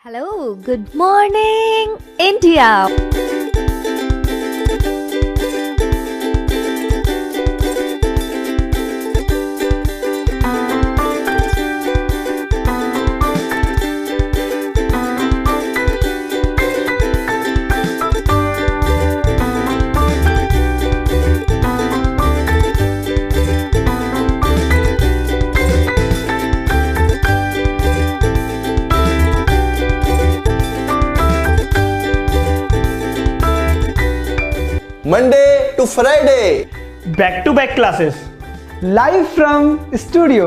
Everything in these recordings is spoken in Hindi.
Hello, good morning, India. Monday to Friday, back to back classes live from studio.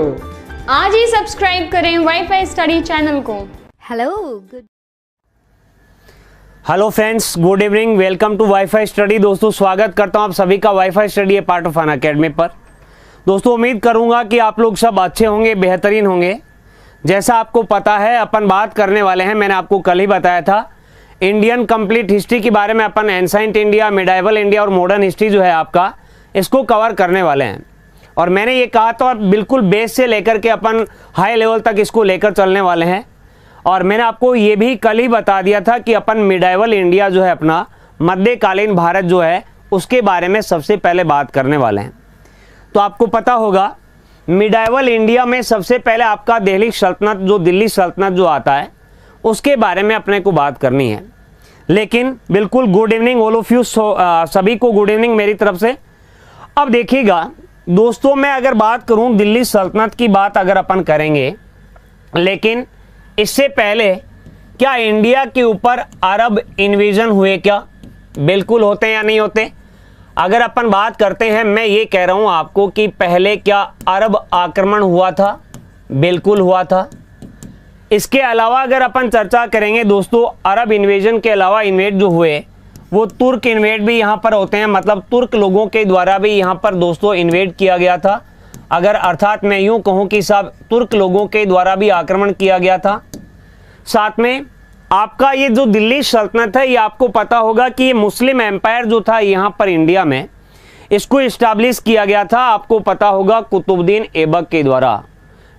आज ही सब्सक्राइब करें वाईफाई स्टडी चैनल को। Hello, good. Hello friends, good evening, welcome to WiFi study. दोस्तों स्वागत करता हूं आप सभी का वाईफाई स्टडी है पार्ट ऑफ अन अकेडमी पर। दोस्तों उम्मीद करूंगा कि आप लोग सब अच्छे होंगे, बेहतरीन होंगे। जैसा आपको पता है अपन बात करने वाले हैं, मैंने आपको कल ही बताया था, इंडियन कंप्लीट हिस्ट्री के बारे में। अपन एंसाइंट इंडिया, मिडाइवल इंडिया और मॉडर्न हिस्ट्री जो है आपका, इसको कवर करने वाले हैं। और मैंने ये कहा था बिल्कुल बेस से लेकर के अपन हाई लेवल तक इसको लेकर चलने वाले हैं। और मैंने आपको ये भी कल ही बता दिया था कि अपन मिडाइवल इंडिया जो है अपना, मध्यकालीन भारत जो है, उसके बारे में सबसे पहले बात करने वाले हैं। तो आपको पता होगा मिडाइवल इंडिया में सबसे पहले आपका दिल्ली सल्तनत, जो दिल्ली सल्तनत जो आता है, उसके बारे में अपने को बात करनी है। लेकिन बिल्कुल good evening all of you, सभी को गुड इवनिंग मेरी तरफ से। अब देखिएगा दोस्तों, मैं अगर बात करूं दिल्ली सल्तनत की बात अगर अपन करेंगे, लेकिन इससे पहले क्या इंडिया के ऊपर अरब इन्वेजन हुए? क्या बिल्कुल होते या नहीं होते? अगर अपन बात करते हैं, मैं ये कह रहा हूं आपको कि पहले क्या अरब आक्रमण हुआ था? बिल्कुल हुआ था। इसके अलावा अगर अपन चर्चा करेंगे दोस्तों, अरब इन्वेजन के अलावा इन्वेड जो हुए वो तुर्क इन्वेड भी यहाँ पर होते हैं। मतलब तुर्क लोगों के द्वारा भी यहाँ पर दोस्तों इन्वेड किया गया था। अगर अर्थात मैं यूँ कहूँ कि साहब तुर्क लोगों के द्वारा भी आक्रमण किया गया था। साथ में आपका ये जो दिल्ली सल्तनत है, ये आपको पता होगा कि ये मुस्लिम एम्पायर जो था यहाँ पर इंडिया में, इसको इस्टेब्लिश किया गया था, आपको पता होगा, कुतुबुद्दीन ऐबक के द्वारा।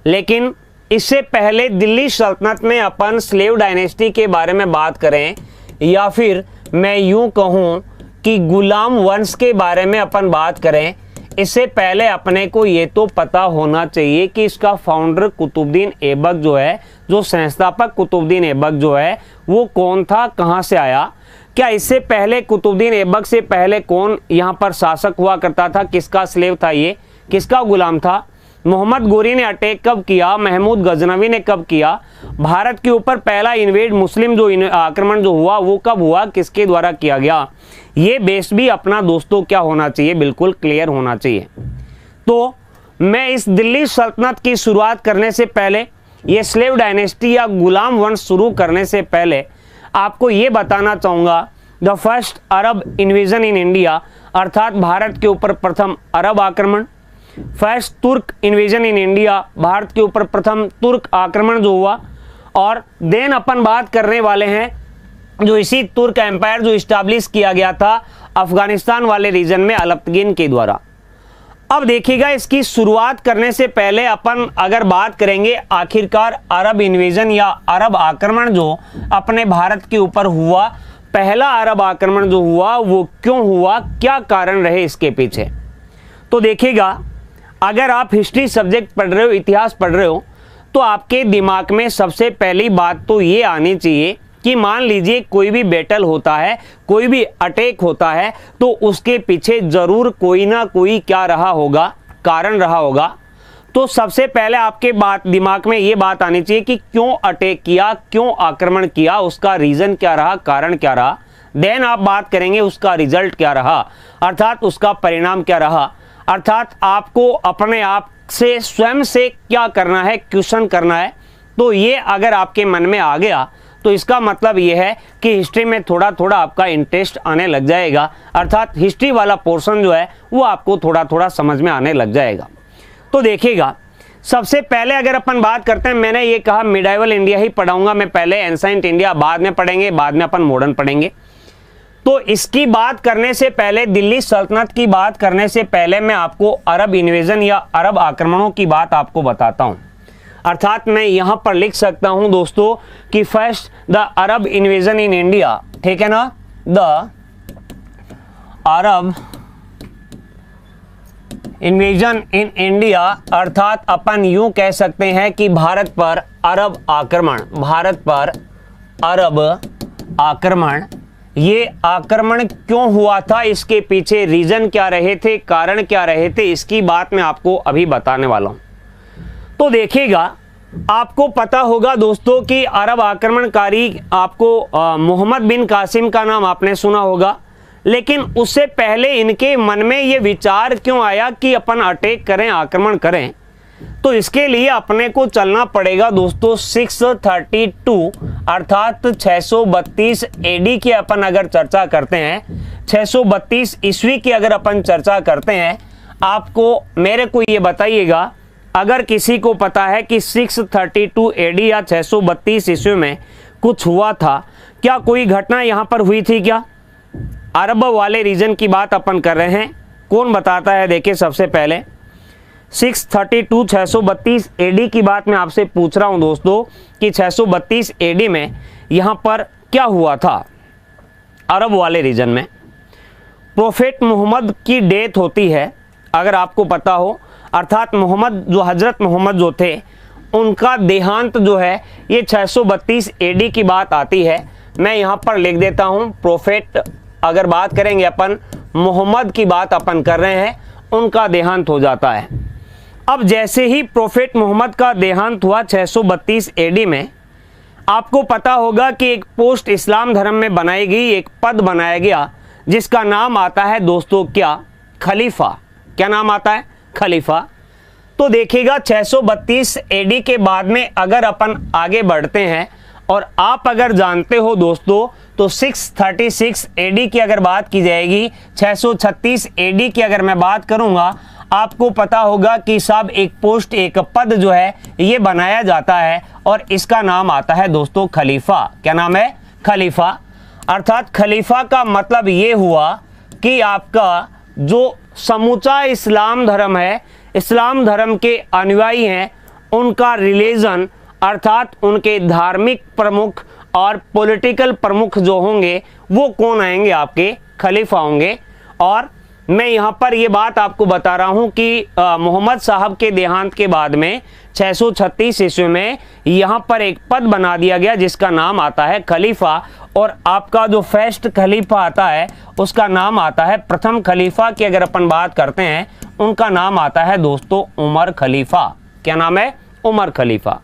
लेकिन इससे पहले दिल्ली सल्तनत में अपन स्लेव डायनेस्टी के बारे में बात करें, या फिर मैं यूं कहूं कि गुलाम वंश के बारे में अपन बात करें, इससे पहले अपने को ये तो पता होना चाहिए कि इसका फाउंडर कुतुबुद्दीन ऐबक जो है, जो संस्थापक कुतुबुद्दीन ऐबक जो है, वो कौन था, कहाँ से आया? क्या इससे पहले कुतुबुद्दीन ऐबक से पहले कौन यहाँ पर शासक हुआ करता था? किसका स्लेव था ये? किसका गुलाम था? मोहम्मद गोरी ने अटैक कब किया? महमूद गजनवी ने कब किया? भारत के ऊपर पहला इन्वेड मुस्लिम जो आक्रमण जो हुआ वो कब हुआ? किसके द्वारा किया गया? ये बेस भी अपना दोस्तों क्या होना चाहिए? बिल्कुल क्लियर होना चाहिए। तो मैं इस दिल्ली सल्तनत की शुरुआत करने से पहले, ये स्लेव डायनेस्टी या गुलाम वंश शुरू करने से पहले आपको ये बताना चाहूँगा, the first Arab invasion in India, अर्थात भारत के ऊपर प्रथम अरब आक्रमण। फर्स्ट तुर्क इन्वेजन इन इंडिया, भारत के ऊपर प्रथम तुर्क आक्रमण जो हुआ। और देन अपन बात करने वाले हैं जो इसी तुर्क एम्पायर जो इस्टेब्लिश किया गया था अफगानिस्तान वाले रीजन में अलप्तगिन के द्वारा। अब देखिएगा, इसकी शुरुआत करने से पहले अपन अगर बात करेंगे आखिरकार अरब इन्वेजन या अरब आक्रमण जो अपने भारत के ऊपर हुआ, पहला अरब आक्रमण जो हुआ वो क्यों हुआ, क्या कारण रहे इसके पीछे। तो देखिएगा, अगर आप हिस्ट्री सब्जेक्ट पढ़ रहे हो, इतिहास पढ़ रहे हो, तो आपके दिमाग में सबसे पहली बात तो ये आनी चाहिए कि मान लीजिए कोई भी बैटल होता है, कोई भी अटैक होता है, तो उसके पीछे जरूर कोई ना कोई क्या रहा होगा, कारण रहा होगा। तो सबसे पहले आपके दिमाग में ये बात आनी चाहिए कि क्यों अटैक किया, क्यों आक्रमण किया, उसका रीजन क्या रहा, कारण क्या रहा। देन आप बात करेंगे उसका रिजल्ट क्या रहा, अर्थात उसका परिणाम क्या रहा। अर्थात आपको अपने आप से स्वयं से क्या करना है, क्वेश्चन करना है। तो ये अगर आपके मन में आ गया तो इसका मतलब ये है कि हिस्ट्री में थोड़ा थोड़ा आपका इंटरेस्ट आने लग जाएगा, अर्थात हिस्ट्री वाला पोर्शन जो है वो आपको थोड़ा थोड़ा समझ में आने लग जाएगा। तो देखिएगा, सबसे पहले अगर अपन बात करते हैं, मैंने ये कहा मिडाइवल इंडिया ही पढ़ाऊंगा मैं, पहले एंसाइंट इंडिया बाद में पढ़ेंगे, बाद में अपन मॉडर्न पढ़ेंगे। तो इसकी बात करने से पहले, दिल्ली सल्तनत की बात करने से पहले मैं आपको अरब इन्वेजन या अरब आक्रमणों की बात आपको बताता हूं। अर्थात मैं यहां पर लिख सकता हूं दोस्तों कि first the Arab invasion in India, ठीक है ना, the Arab invasion in India, अर्थात अपन यूं कह सकते हैं कि भारत पर अरब आक्रमण, भारत पर अरब आक्रमण, ये आक्रमण क्यों हुआ था, इसके पीछे रीजन क्या रहे थे, कारण क्या रहे थे, इसकी बात मैं आपको अभी बताने वाला हूं। तो देखिएगा, आपको पता होगा दोस्तों कि अरब आक्रमणकारी, आपको मोहम्मद बिन कासिम का नाम आपने सुना होगा, लेकिन उससे पहले इनके मन में ये विचार क्यों आया कि अपन अटैक करें, आक्रमण करें। तो इसके लिए अपने को चलना पड़ेगा दोस्तों 632 अर्थात 632 एडी की अपन अगर चर्चा करते हैं, 632 ईस्वी की अगर अपन चर्चा करते हैं, आपको मेरे को ये बताइएगा, अगर किसी को पता है कि 632 एडी या 632 ईस्वी में कुछ हुआ था, क्या कोई घटना यहां पर हुई थी क्या? अरब वाले रीजन की बात अपन कर रहे हैं, कौन बताता है? देखिए, सबसे पहले 632 एडी की बात मैं आपसे पूछ रहा हूं दोस्तों कि 632 एडी में यहां पर क्या हुआ था अरब वाले रीजन में? प्रोफेट मोहम्मद की डेथ होती है, अगर आपको पता हो, अर्थात मोहम्मद जो हजरत मोहम्मद जो थे उनका देहांत जो है ये 632 एडी की बात आती है। मैं यहां पर लिख देता हूं, प्रोफेट अगर बात करेंगे अपन, मोहम्मद की बात अपन कर रहे हैं, उनका देहांत हो जाता है। अब जैसे ही प्रोफेट मोहम्मद का देहांत हुआ 632 एडी में, आपको पता होगा कि एक पोस्ट इस्लाम धर्म में बनाई गई, एक पद बनाया गया जिसका नाम आता है दोस्तों क्या? खलीफा। क्या नाम आता है? खलीफा। तो देखिएगा 632 एडी के बाद में अगर अपन आगे बढ़ते हैं, और आप अगर जानते हो दोस्तों तो 636 एडी की अगर बात की जाएगी, 636 एडी की अगर मैं बात करूंगा, आपको पता होगा कि साहब एक पोस्ट, एक पद जो है ये बनाया जाता है और इसका नाम आता है दोस्तों खलीफा। क्या नाम है? खलीफा। अर्थात खलीफा का मतलब ये हुआ कि आपका जो समूचा इस्लाम धर्म है, इस्लाम धर्म के अनुयायी हैं, उनका रिलीजन अर्थात उनके धार्मिक प्रमुख और पॉलिटिकल प्रमुख जो होंगे वो कौन आएंगे? आपके खलीफा होंगे। और मैं यहाँ पर ये बात आपको बता रहा हूँ कि मोहम्मद साहब के देहांत के बाद में 636 ईस्वी में यहाँ पर एक पद बना दिया गया जिसका नाम आता है खलीफा। और आपका जो फर्स्ट खलीफा आता है उसका नाम आता है, प्रथम खलीफा की अगर अपन बात करते हैं, उनका नाम आता है दोस्तों उमर खलीफा। क्या नाम है? उमर खलीफा।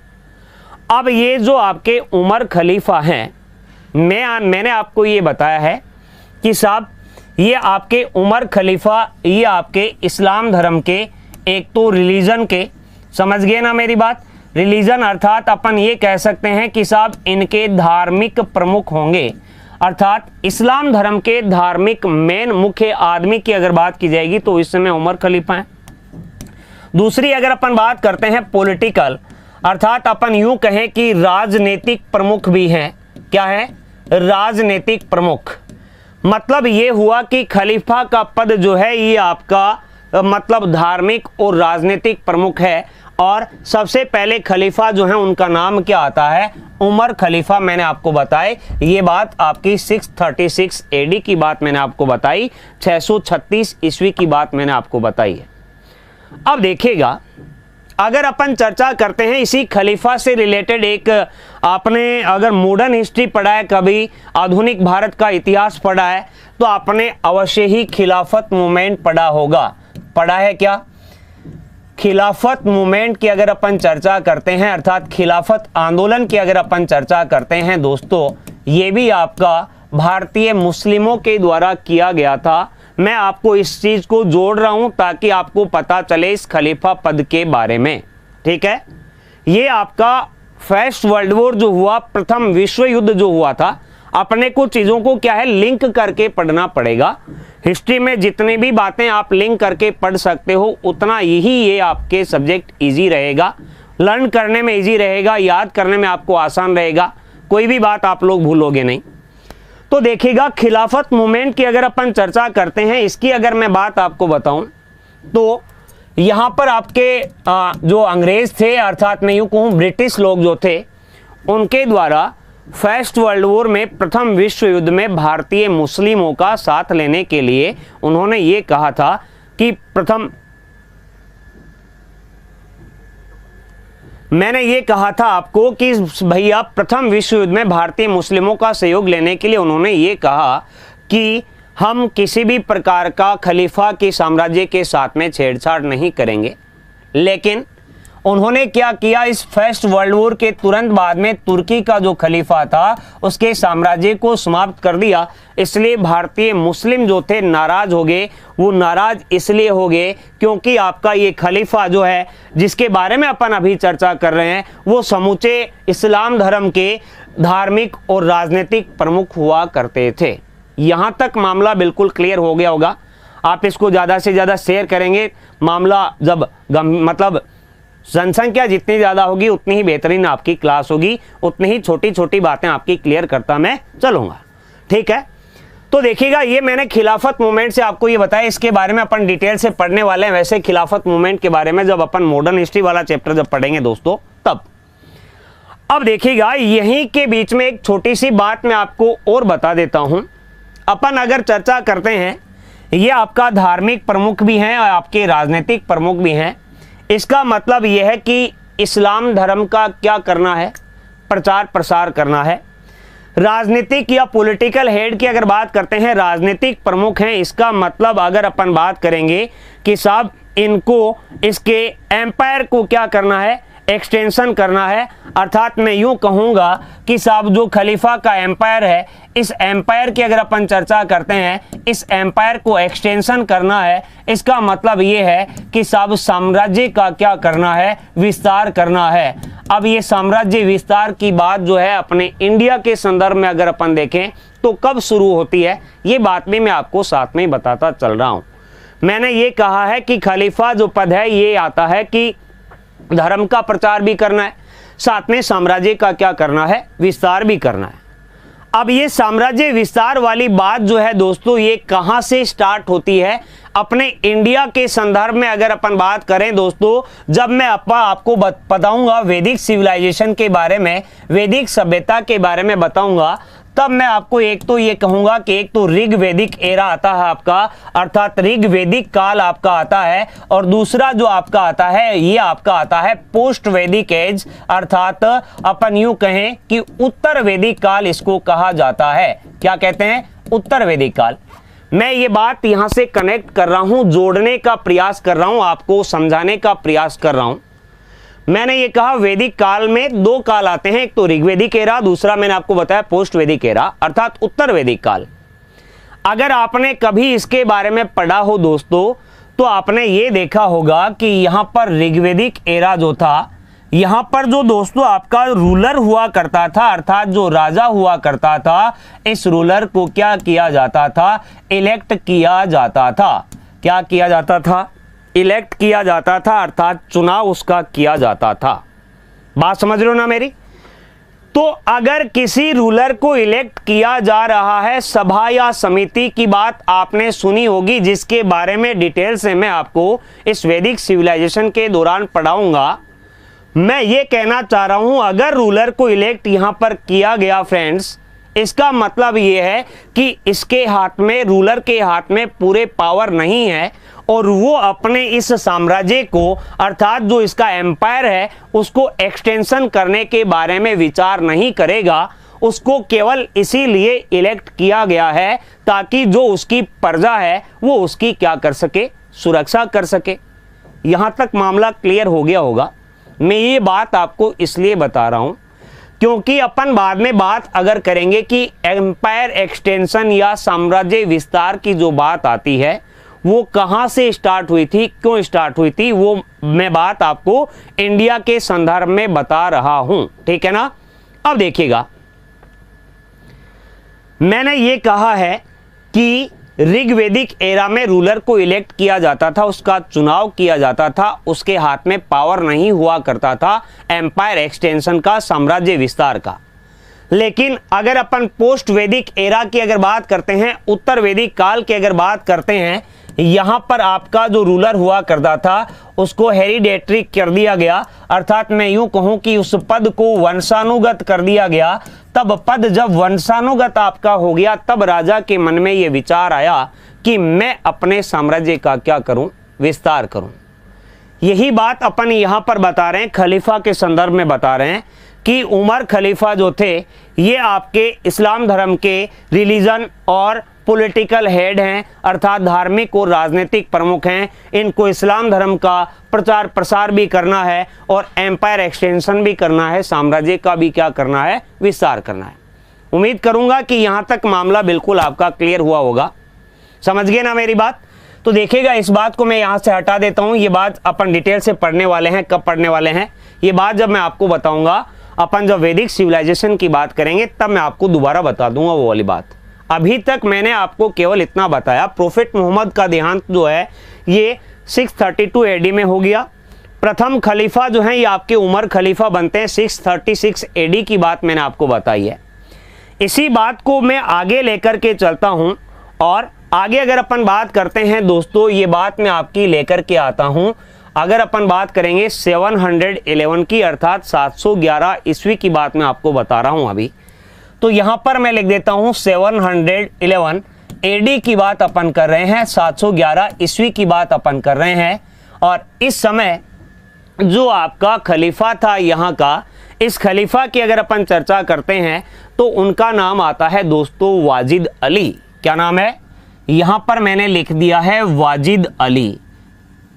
अब ये जो आपके उमर खलीफा हैं, मैंने आपको ये बताया है कि साहब ये आपके उमर खलीफा, ये आपके इस्लाम धर्म के एक तो रिलीजन के, समझ गए ना मेरी बात? रिलीजन अर्थात अपन ये कह सकते हैं कि साहब इनके धार्मिक प्रमुख होंगे, अर्थात इस्लाम धर्म के धार्मिक मेन मुख्य आदमी की अगर बात की जाएगी तो इस समय उमर खलीफा है। दूसरी अगर अपन बात करते हैं पॉलिटिकल, अर्थात अपन यूं कहें कि राजनीतिक प्रमुख भी हैं। क्या है? राजनीतिक प्रमुख। मतलब ये हुआ कि खलीफा का पद जो है ये आपका मतलब धार्मिक और राजनीतिक प्रमुख है। और सबसे पहले खलीफा जो है उनका नाम क्या आता है? उमर खलीफा। मैंने आपको बताई ये बात, आपकी 636 एडी की बात मैंने आपको बताई, 636 ईस्वी की बात मैंने आपको बताई है। अब देखिएगा, अगर अपन चर्चा करते हैं इसी खलीफा से रिलेटेड, एक आपने अगर मॉडर्न हिस्ट्री पढ़ा है, कभी आधुनिक भारत का इतिहास पढ़ा है, तो आपने अवश्य ही खिलाफत मूवमेंट पढ़ा होगा। पढ़ा है क्या? खिलाफत मूवमेंट की अगर अपन चर्चा करते हैं, अर्थात खिलाफत आंदोलन की अगर अपन चर्चा करते हैं दोस्तों, ये भी आपका भारतीय मुस्लिमों के द्वारा किया गया था। मैं आपको इस चीज को जोड़ रहा हूं ताकि आपको पता चले इस खलीफा पद के बारे में, ठीक है? ये आपका फर्स्ट वर्ल्ड वॉर जो हुआ, प्रथम विश्व युद्ध जो हुआ था, अपने को चीजों को क्या है लिंक करके पढ़ना पड़ेगा। हिस्ट्री में जितनी भी बातें आप लिंक करके पढ़ सकते हो उतना यही ये आपके सब्जेक्ट इजी रहेगा, लर्न करने में इजी रहेगा, याद करने में आपको आसान रहेगा, कोई भी बात आप लोग भूलोगे नहीं। तो देखिएगा, खिलाफत मूवमेंट की अगर अपन चर्चा करते हैं, इसकी अगर मैं बात आपको बताऊं तो यहां पर आपके जो अंग्रेज थे, अर्थात मैं यूं कहूं ब्रिटिश लोग जो थे, उनके द्वारा फर्स्ट वर्ल्ड वॉर में प्रथम विश्व युद्ध में भारतीय मुस्लिमों का साथ लेने के लिए उन्होंने ये कहा था कि मैंने ये कहा था आपको कि भैया प्रथम विश्व युद्ध में भारतीय मुस्लिमों का सहयोग लेने के लिए उन्होंने ये कहा कि हम किसी भी प्रकार का खलीफा के साम्राज्य के साथ में छेड़छाड़ नहीं करेंगे। लेकिन उन्होंने क्या किया, इस फर्स्ट वर्ल्ड वॉर के तुरंत बाद में तुर्की का जो खलीफा था उसके साम्राज्य को समाप्त कर दिया। इसलिए भारतीय मुस्लिम जो थे नाराज हो गए। वो नाराज इसलिए हो गए क्योंकि आपका ये खलीफा जो है, जिसके बारे में अपन अभी चर्चा कर रहे हैं, वो समूचे इस्लाम धर्म के धार्मिक और राजनीतिक प्रमुख हुआ करते थे। यहां तक मामला बिल्कुल क्लियर हो गया होगा। आप इसको ज्यादा से ज्यादा शेयर करेंगे, मामला जब मतलब जनसंख्या जितनी ज्यादा होगी उतनी ही बेहतरीन आपकी क्लास होगी, उतनी ही छोटी छोटी बातें आपकी क्लियर करता मैं चलूंगा। ठीक है, तो देखिएगा, ये मैंने खिलाफत मूवमेंट से आपको ये बताया, इसके बारे में अपन डिटेल से पढ़ने वाले हैं। वैसे खिलाफत मूवमेंट के बारे में जब अपन मॉडर्न हिस्ट्री वाला चैप्टर जब पढ़ेंगे दोस्तों तब। अब देखिएगा, यहीं के बीच में एक छोटी सी बात मैं आपको और बता देता हूं। अपन अगर चर्चा करते हैं, ये आपका धार्मिक प्रमुख भी हैं और आपके राजनीतिक प्रमुख भी हैं। इसका मतलब यह है कि इस्लाम धर्म का क्या करना है, प्रचार प्रसार करना है। राजनीतिक या पॉलिटिकल हेड की अगर बात करते हैं, राजनीतिक प्रमुख हैं, इसका मतलब अगर अपन बात करेंगे कि साहब इनको इसके एम्पायर को क्या करना है, एक्सटेंशन करना है। अर्थात मैं यूं कहूंगा कि साहब जो खलीफा का एम्पायर है, इस एम्पायर की अगर अपन चर्चा करते हैं, इस एम्पायर को एक्सटेंशन करना है। इसका मतलब ये है कि साहब साम्राज्य का क्या करना है, विस्तार करना है। अब ये साम्राज्य विस्तार की बात जो है अपने इंडिया के संदर्भ में अगर अपन देखें तो कब शुरू होती है, ये बात भी मैं आपको साथ में ही बताता चल रहा हूं। मैंने ये कहा है कि खलीफा जो पद है ये आता है कि धर्म का प्रचार भी करना है, साथ में साम्राज्य का क्या करना है, विस्तार भी करना है। अब ये साम्राज्य विस्तार वाली बात जो है दोस्तों, ये कहां से स्टार्ट होती है, अपने इंडिया के संदर्भ में अगर अपन बात करें दोस्तों, जब मैं आपको बताऊंगा वैदिक सिविलाइजेशन के बारे में, वैदिक सभ्यता के बारे में बताऊंगा, तब मैं आपको एक तो ये कहूंगा कि एक तो ऋग वैदिक एरा आता है आपका, अर्थात ऋग वैदिक काल आपका आता है, और दूसरा जो आपका आता है ये आपका आता है पोस्ट वैदिक एज, अर्थात अपन यूं कहें कि उत्तर वैदिक काल इसको कहा जाता है। क्या कहते हैं, उत्तर वैदिक काल। मैं ये बात यहां से कनेक्ट कर रहा हूं, जोड़ने का प्रयास कर रहा हूं, आपको समझाने का प्रयास कर रहा हूं। मैंने ये कहा वैदिक काल में दो काल आते हैं, एक तो ऋग्वैदिक एरा, दूसरा मैंने आपको बताया पोस्ट वैदिक एरा अर्थात उत्तर वैदिक काल। अगर आपने कभी इसके बारे में पढ़ा हो दोस्तों, तो आपने ये देखा होगा कि यहां पर ऋग्वैदिक एरा जो था, यहां पर जो दोस्तों आपका रूलर हुआ करता था, अर्थात जो राजा हुआ करता था, इस रूलर को क्या किया जाता था, इलेक्ट किया जाता था। क्या किया जाता था, इलेक्ट किया जाता था, अर्थात चुनाव उसका किया जाता था। बात समझ रहे हो ना मेरी। तो अगर किसी रूलर को इलेक्ट किया जा रहा है, सभा या समिति की बात आपने सुनी होगी, जिसके बारे में डिटेल से मैं आपको इस वैदिक सिविलाइजेशन के दौरान पढ़ाऊंगा। मैं ये कहना चाह रहा हूं, अगर रूलर को इलेक्ट यहां पर किया गया फ्रेंड्स, इसका मतलब ये है कि इसके हाथ में, रूलर के हाथ में पूरे पावर नहीं है, और वो अपने इस साम्राज्य को, अर्थात जो इसका एम्पायर है, उसको एक्सटेंशन करने के बारे में विचार नहीं करेगा। उसको केवल इसीलिए इलेक्ट किया गया है ताकि जो उसकी प्रजा है वो उसकी क्या कर सके, सुरक्षा कर सके। यहां तक मामला क्लियर हो गया होगा। मैं ये बात आपको इसलिए बता रहा हूं क्योंकि अपन बाद में बात अगर करेंगे कि एम्पायर एक्सटेंशन या साम्राज्य विस्तार की जो बात आती है वो कहां से स्टार्ट हुई थी, क्यों स्टार्ट हुई थी, वो मैं बात आपको इंडिया के संदर्भ में बता रहा हूं। ठीक है ना। अब देखिएगा, मैंने ये कहा है कि ऋग्वैदिक एरा में रूलर को इलेक्ट किया जाता था, उसका चुनाव किया जाता था, उसके हाथ में पावर नहीं हुआ करता था एम्पायर एक्सटेंशन का, साम्राज्य विस्तार का। लेकिन अगर अपन पोस्ट वैदिक एरा की अगर बात करते हैं, उत्तर वैदिक काल की अगर बात करते हैं, यहां पर आपका जो रूलर हुआ करता था उसको हेरिडेटरी कर दिया गया, अर्थात मैं यूं कहूं कि उस पद को वंशानुगत कर दिया गया। तब पद जब वंशानुगत आपका हो गया, तब राजा के मन में यह विचार आया कि मैं अपने साम्राज्य का क्या करूं, विस्तार करूं। यही बात अपन यहां पर बता रहे हैं, खलीफा के संदर्भ में बता रहे हैं कि उमर खलीफा जो थे ये आपके इस्लाम धर्म के रिलीजन और पॉलिटिकल हेड हैं, अर्थात धार्मिक और राजनीतिक प्रमुख हैं। इनको इस्लाम धर्म का प्रचार प्रसार भी करना है और एम्पायर एक्सटेंशन भी करना है, साम्राज्य का भी क्या करना है, विस्तार करना है। उम्मीद करूंगा कि यहां तक मामला बिल्कुल आपका क्लियर हुआ होगा। समझ गए ना मेरी बात? तो देखिएगा, इस बात को मैं यहां से हटा देता हूं। ये बात अपन डिटेल से पढ़ने वाले हैं। कब पढ़ने वाले हैं ये बात जब मैं आपको बताऊंगा, अपन जब वैदिक सिविलाइजेशन की बात करेंगे तब मैं आपको दोबारा बता दूंगा वो वाली बात। अभी तक मैंने आपको केवल इतना बताया, प्रोफेट मोहम्मद का देहांत जो है ये 632 एडी में हो गया। प्रथम खलीफा जो है ये आपके उमर खलीफा बनते हैं 636 एडी की बात मैंने आपको बताई है। इसी बात को मैं आगे लेकर के चलता हूं और आगे अगर अपन बात करते हैं दोस्तों, ये बात मैं आपकी लेकर के आता हूं। अगर अपन बात करेंगे 711 की, अर्थात 711 ईस्वी की बात मैं आपको बता रहा हूं अभी, तो यहां पर मैं लिख देता हूं 711 एडी की बात अपन कर रहे हैं, 711 ईस्वी की बात अपन कर रहे हैं। और इस समय जो आपका खलीफा था यहाँ का, इस खलीफा की अगर अपन चर्चा करते हैं तो उनका नाम आता है दोस्तों वाजिद अली। क्या नाम है? यहां पर मैंने लिख दिया है वाजिद अली।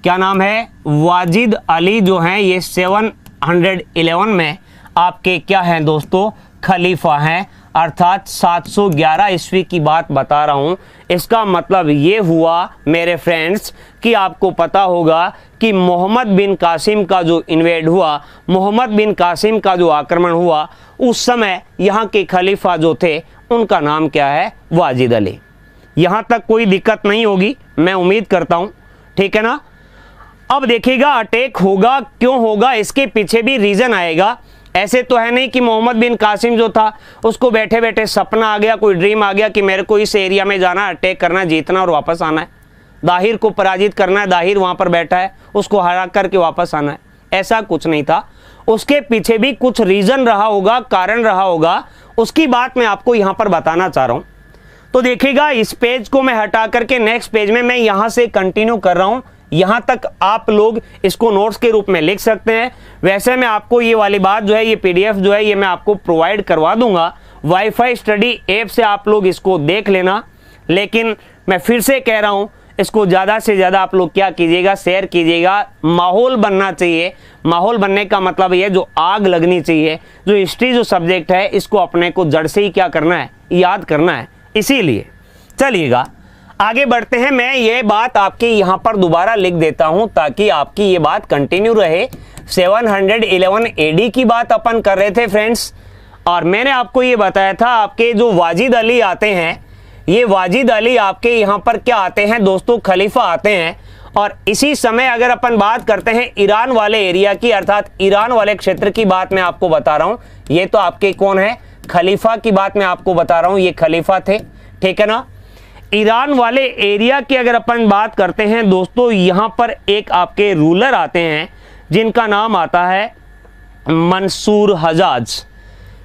क्या नाम है? वाजिद अली जो हैं ये 711 में आपके क्या हैं दोस्तों, खलीफा हैं, अर्थात 711 ईस्वी की बात बता रहा हूं। इसका मतलब ये हुआ मेरे फ्रेंड्स कि आपको पता होगा कि मोहम्मद बिन कासिम का जो इन्वेड हुआ, मोहम्मद बिन कासिम का जो आक्रमण हुआ, उस समय यहाँ के खलीफा जो थे उनका नाम क्या है, वाजिद अली। यहाँ तक कोई दिक्कत नहीं होगी, मैं उम्मीद करता हूँ, ठीक है ना। अब देखिएगा, अटैक होगा, क्यों होगा, इसके पीछे भी रीजन आएगा। ऐसे तो है नहीं कि मोहम्मद बिन कासिम जो था उसको बैठे बैठे सपना आ गया, कोई ड्रीम आ गया कि मेरे को इस एरिया में जाना, अटैक करना, जीतना और वापस आना है, दाहिर को पराजित करना है, दाहिर वहां पर बैठा है, उसको हरा करके वापस आना है। ऐसा कुछ नहीं था, उसके पीछे भी कुछ रीजन रहा होगा, कारण रहा होगा, उसकी बात मैं आपको यहां पर बताना चाह रहा हूं। तो देखिएगा, इस पेज को मैं हटा करके नेक्स्ट पेज में मैं यहां से कंटिन्यू कर रहा हूं। यहां तक आप लोग इसको नोट्स के रूप में लिख सकते हैं। वैसे मैं आपको ये वाली बात जो है, ये पीडीएफ जो है, ये मैं आपको प्रोवाइड करवा दूंगा वाईफाई स्टडी ऐप से, आप लोग इसको देख लेना। लेकिन मैं फिर से कह रहा हूं, इसको ज़्यादा से ज़्यादा आप लोग क्या कीजिएगा, शेयर कीजिएगा। माहौल बनना चाहिए। माहौल बनने का मतलब ये, जो आग लगनी चाहिए, जो हिस्ट्री जो सब्जेक्ट है, इसको अपने को जड़ से ही क्या करना है, याद करना है। इसीलिए चलिएगा आगे बढ़ते हैं। मैं ये बात आपकी यहाँ पर दोबारा लिख देता हूँ ताकि आपकी ये बात कंटिन्यू रहे। 711 एडी की बात अपन कर रहे थे फ्रेंड्स, और मैंने आपको ये बताया था आपके जो वाजिद अली आते हैं, ये वाजिद अली आपके यहाँ पर क्या आते हैं दोस्तों, खलीफा आते हैं। और इसी समय अगर अपन बात करते हैं ईरान वाले एरिया की, अर्थात ईरान वाले क्षेत्र की बात मैं आपको बता रहा हूँ। ये तो आपके कौन है, खलीफा की बात मैं आपको बता रहा हूँ, ये खलीफा थे, ठीक है ना। ईरान वाले एरिया की अगर अपन बात करते हैं दोस्तों, यहाँ पर एक आपके रूलर आते हैं जिनका नाम आता है मंसूर हजाज।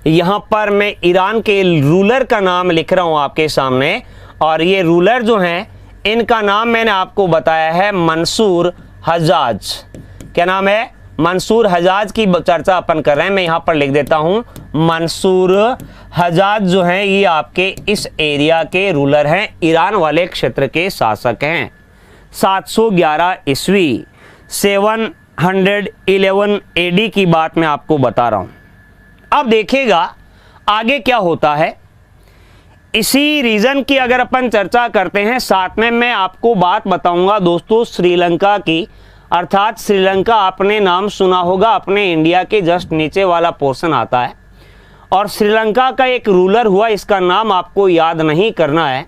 यहाँ पर मैं ईरान के रूलर का नाम लिख रहा हूँ आपके सामने, और ये रूलर जो हैं इनका नाम मैंने आपको बताया है मंसूर हजाज। क्या नाम है, मंसूर हजाज की चर्चा अपन कर रहे हैं। मैं यहाँ पर लिख देता हूँ, मंसूर हजाज जो हैं ये आपके इस एरिया के रूलर हैं, ईरान वाले क्षेत्र के शासक हैं। 711 ईस्वी 711 एडी की बात मैं आपको बता रहा हूं। अब देखिएगा आगे क्या होता है। इसी रीजन की अगर अपन चर्चा करते हैं, साथ में मैं आपको बात बताऊंगा दोस्तों श्रीलंका की, अर्थात श्रीलंका आपने नाम सुना होगा, अपने इंडिया के जस्ट नीचे वाला पोर्शन आता है। और श्रीलंका का एक रूलर हुआ, इसका नाम आपको याद नहीं करना है।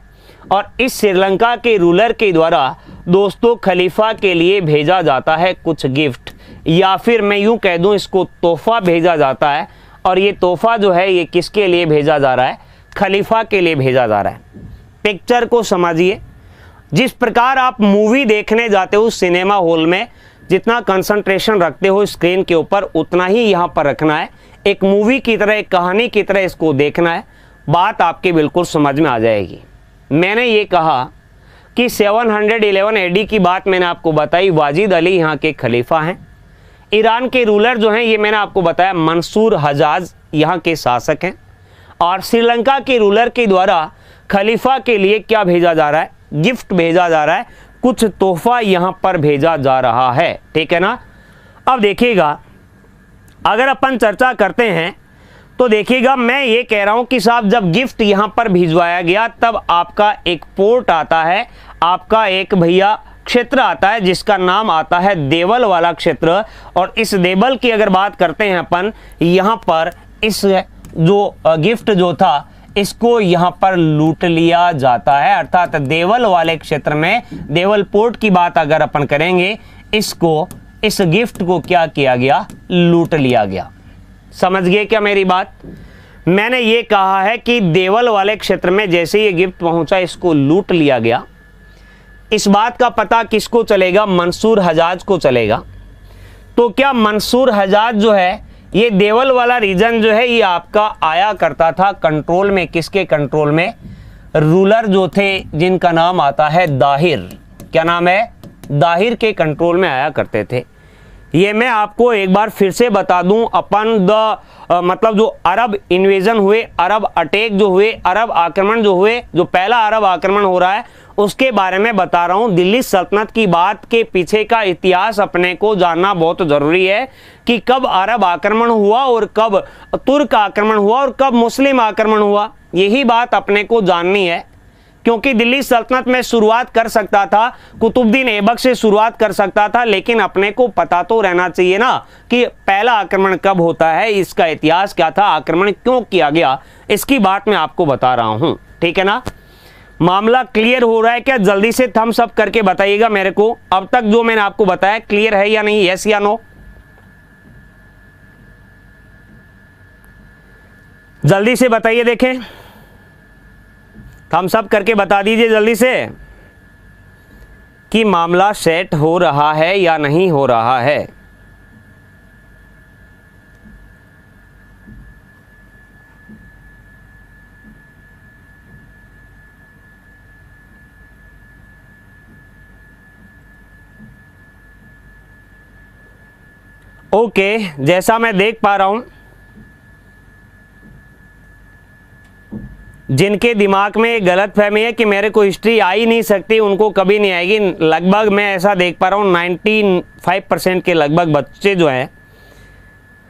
और इस श्रीलंका के रूलर के द्वारा दोस्तों खलीफा के लिए भेजा जाता है कुछ गिफ्ट, या फिर मैं यूं कह दूं इसको तोहफा भेजा जाता है। और ये तोहफा जो है ये किसके लिए भेजा जा रहा है? खलीफा के लिए भेजा जा रहा है। पिक्चर को समझिए। जिस प्रकार आप मूवी देखने जाते हो सिनेमा हॉल में, जितना कंसंट्रेशन रखते हो स्क्रीन के ऊपर उतना ही यहाँ पर रखना है। एक मूवी की तरह, एक कहानी की तरह इसको देखना है। बात आपके बिल्कुल समझ में आ जाएगी। मैंने ये कहा कि 711 AD की बात मैंने आपको बताई। वाजिद अली यहाँ के खलीफा हैं। ईरान के रूलर जो हैं ये मैंने आपको बताया मंसूर हजाज यहाँ के शासक हैं। और श्रीलंका के रूलर के द्वारा खलीफा के लिए क्या भेजा जा रहा है? गिफ्ट भेजा जा रहा है, कुछ तोहफा यहाँ पर भेजा जा रहा है। ठीक है ना। अब देखिएगा, अगर अपन चर्चा करते हैं तो देखिएगा, मैं ये कह रहा हूं कि साहब जब गिफ्ट यहां पर भिजवाया गया तब आपका एक पोर्ट आता है, आपका एक भैया क्षेत्र आता है जिसका नाम आता है देवल वाला क्षेत्र। और इस देवल की अगर बात करते हैं अपन, यहां पर इस जो गिफ्ट जो था इसको यहां पर लूट लिया जाता है। अर्थात देवल वाले क्षेत्र में, देवल पोर्ट की बात अगर अपन करेंगे, इसको, इस गिफ्ट को क्या किया गया? लूट लिया गया। समझ गए क्या मेरी बात? मैंने ये कहा है कि देवल वाले क्षेत्र में जैसे ये गिफ्ट पहुंचा इसको लूट लिया गया। इस बात का पता किसको चलेगा? मंसूर हजाज को चलेगा। तो क्या मंसूर हजाज जो है, ये देवल वाला रीजन जो है ये आपका आया करता था कंट्रोल में। किसके कंट्रोल में? रूलर जो थे जिनका नाम आता है दाहिर। क्या नाम है? दाहिर के कंट्रोल में आया करते थे। ये मैं आपको एक बार फिर से बता दूं, अपन मतलब जो अरब इन्वेजन हुए, अरब अटैक जो हुए, अरब आक्रमण जो हुए, जो पहला अरब आक्रमण हो रहा है उसके बारे में बता रहा हूं। दिल्ली सल्तनत की बात के पीछे का इतिहास अपने को जानना बहुत जरूरी है कि कब अरब आक्रमण हुआ और कब तुर्क आक्रमण हुआ और कब मुस्लिम आक्रमण हुआ। यही बात अपने को जाननी है, क्योंकि दिल्ली सल्तनत में शुरुआत कर सकता था, कुतुबुद्दीन ऐबक से शुरुआत कर सकता था, लेकिन अपने को पता तो रहना चाहिए ना कि पहला आक्रमण कब होता है, इसका इतिहास क्या था, आक्रमण क्यों किया गया, इसकी बात मैं आपको बता रहा हूं। ठीक है ना। मामला क्लियर हो रहा है क्या? जल्दी से थम्स अप करके बताइएगा मेरे को। अब तक जो मैंने आपको बताया क्लियर है या नहीं? यस या नो? जल्दी से बताइए, देखें, थम्स अप करके बता दीजिए जल्दी से कि मामला सेट हो रहा है या नहीं हो रहा है। ओके, जैसा मैं देख पा रहा हूं, जिनके दिमाग में गलत फहमी है कि मेरे को हिस्ट्री आ ही नहीं सकती, उनको कभी नहीं आएगी। लगभग मैं ऐसा देख पा रहा हूँ 95% के लगभग बच्चे जो हैं,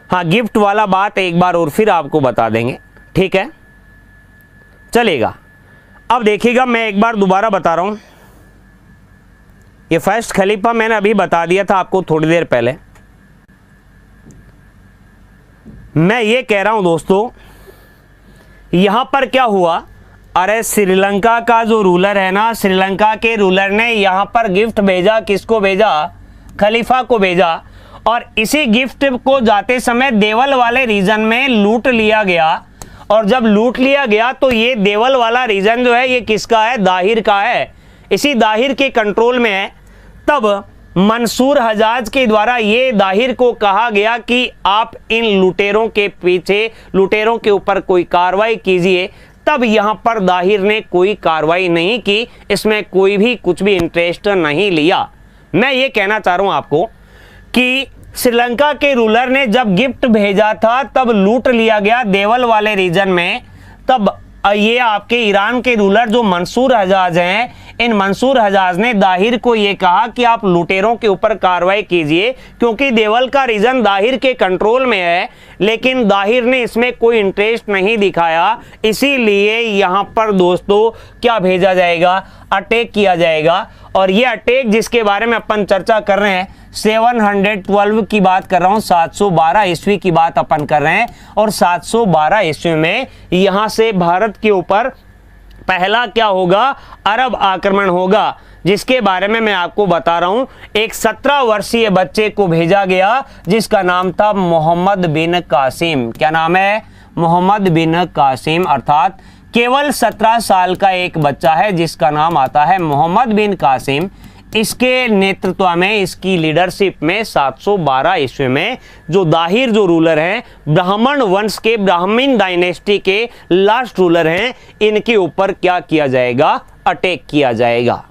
हाँ, गिफ्ट वाला बात एक बार और फिर आपको बता देंगे। ठीक है, चलेगा। अब देखिएगा, मैं एक बार दोबारा बता रहा हूँ। ये फर्स्ट खलीफा मैंने अभी बता दिया था आपको थोड़ी देर पहले। मैं ये कह रहा हूं दोस्तों, यहां पर क्या हुआ? अरे श्रीलंका का जो रूलर है ना, श्रीलंका के रूलर ने यहां पर गिफ्ट भेजा। किसको भेजा? खलीफा को भेजा। और इसी गिफ्ट को जाते समय देवल वाले रीजन में लूट लिया गया। और जब लूट लिया गया तो ये देवल वाला रीजन जो है ये किसका है? दाहिर का है। इसी दाहिर के कंट्रोल में है। तब मंसूर हजाज के द्वारा ये दाहिर को कहा गया कि आप इन लुटेरों के पीछे, लुटेरों के ऊपर कोई कार्रवाई कीजिए। तब यहां पर दाहिर ने कोई कार्रवाई नहीं की, इसमें कोई भी कुछ भी इंटरेस्ट नहीं लिया। मैं ये कहना चाह रहा हूं आपको कि श्रीलंका के रूलर ने जब गिफ्ट भेजा था तब लूट लिया गया देवल वाले रीजन में। तब ये आपके ईरान के रूलर जो मंसूर हजाज हैं, इन मंसूर हजाज ने दाहिर को ये कहा कि आप लुटेरों के ऊपर कार्रवाई कीजिए, क्योंकि देवल का रीजन दाहिर के कंट्रोल में है। लेकिन दाहिर ने इसमें कोई इंटरेस्ट नहीं दिखाया, इसीलिए यहां पर दोस्तों क्या भेजा जाएगा? अटैक किया जाएगा। और ये अटैक जिसके बारे में अपन चर्चा कर रहे हैं, 712 की बात कर रहा हूं, 712 ईस्वी की बात अपन कर रहे हैं। और 712 ईस्वी में यहां से भारत के ऊपर पहला क्या होगा, अरब आक्रमण होगा, जिसके बारे में मैं आपको बता रहा हूं। एक 17 वर्षीय बच्चे को भेजा गया जिसका नाम था मोहम्मद बिन कासिम। क्या नाम है? मोहम्मद बिन कासिम, अर्थात केवल 17 साल का एक बच्चा है जिसका नाम आता है मोहम्मद बिन कासिम। इसके नेतृत्व में, इसकी लीडरशिप में 712 ईस्वी में जो दाहिर जो रूलर हैं, ब्राह्मण वंश के, ब्राह्मण डायनेस्टी के लास्ट रूलर हैं, इनके ऊपर क्या किया जाएगा, अटैक किया जाएगा।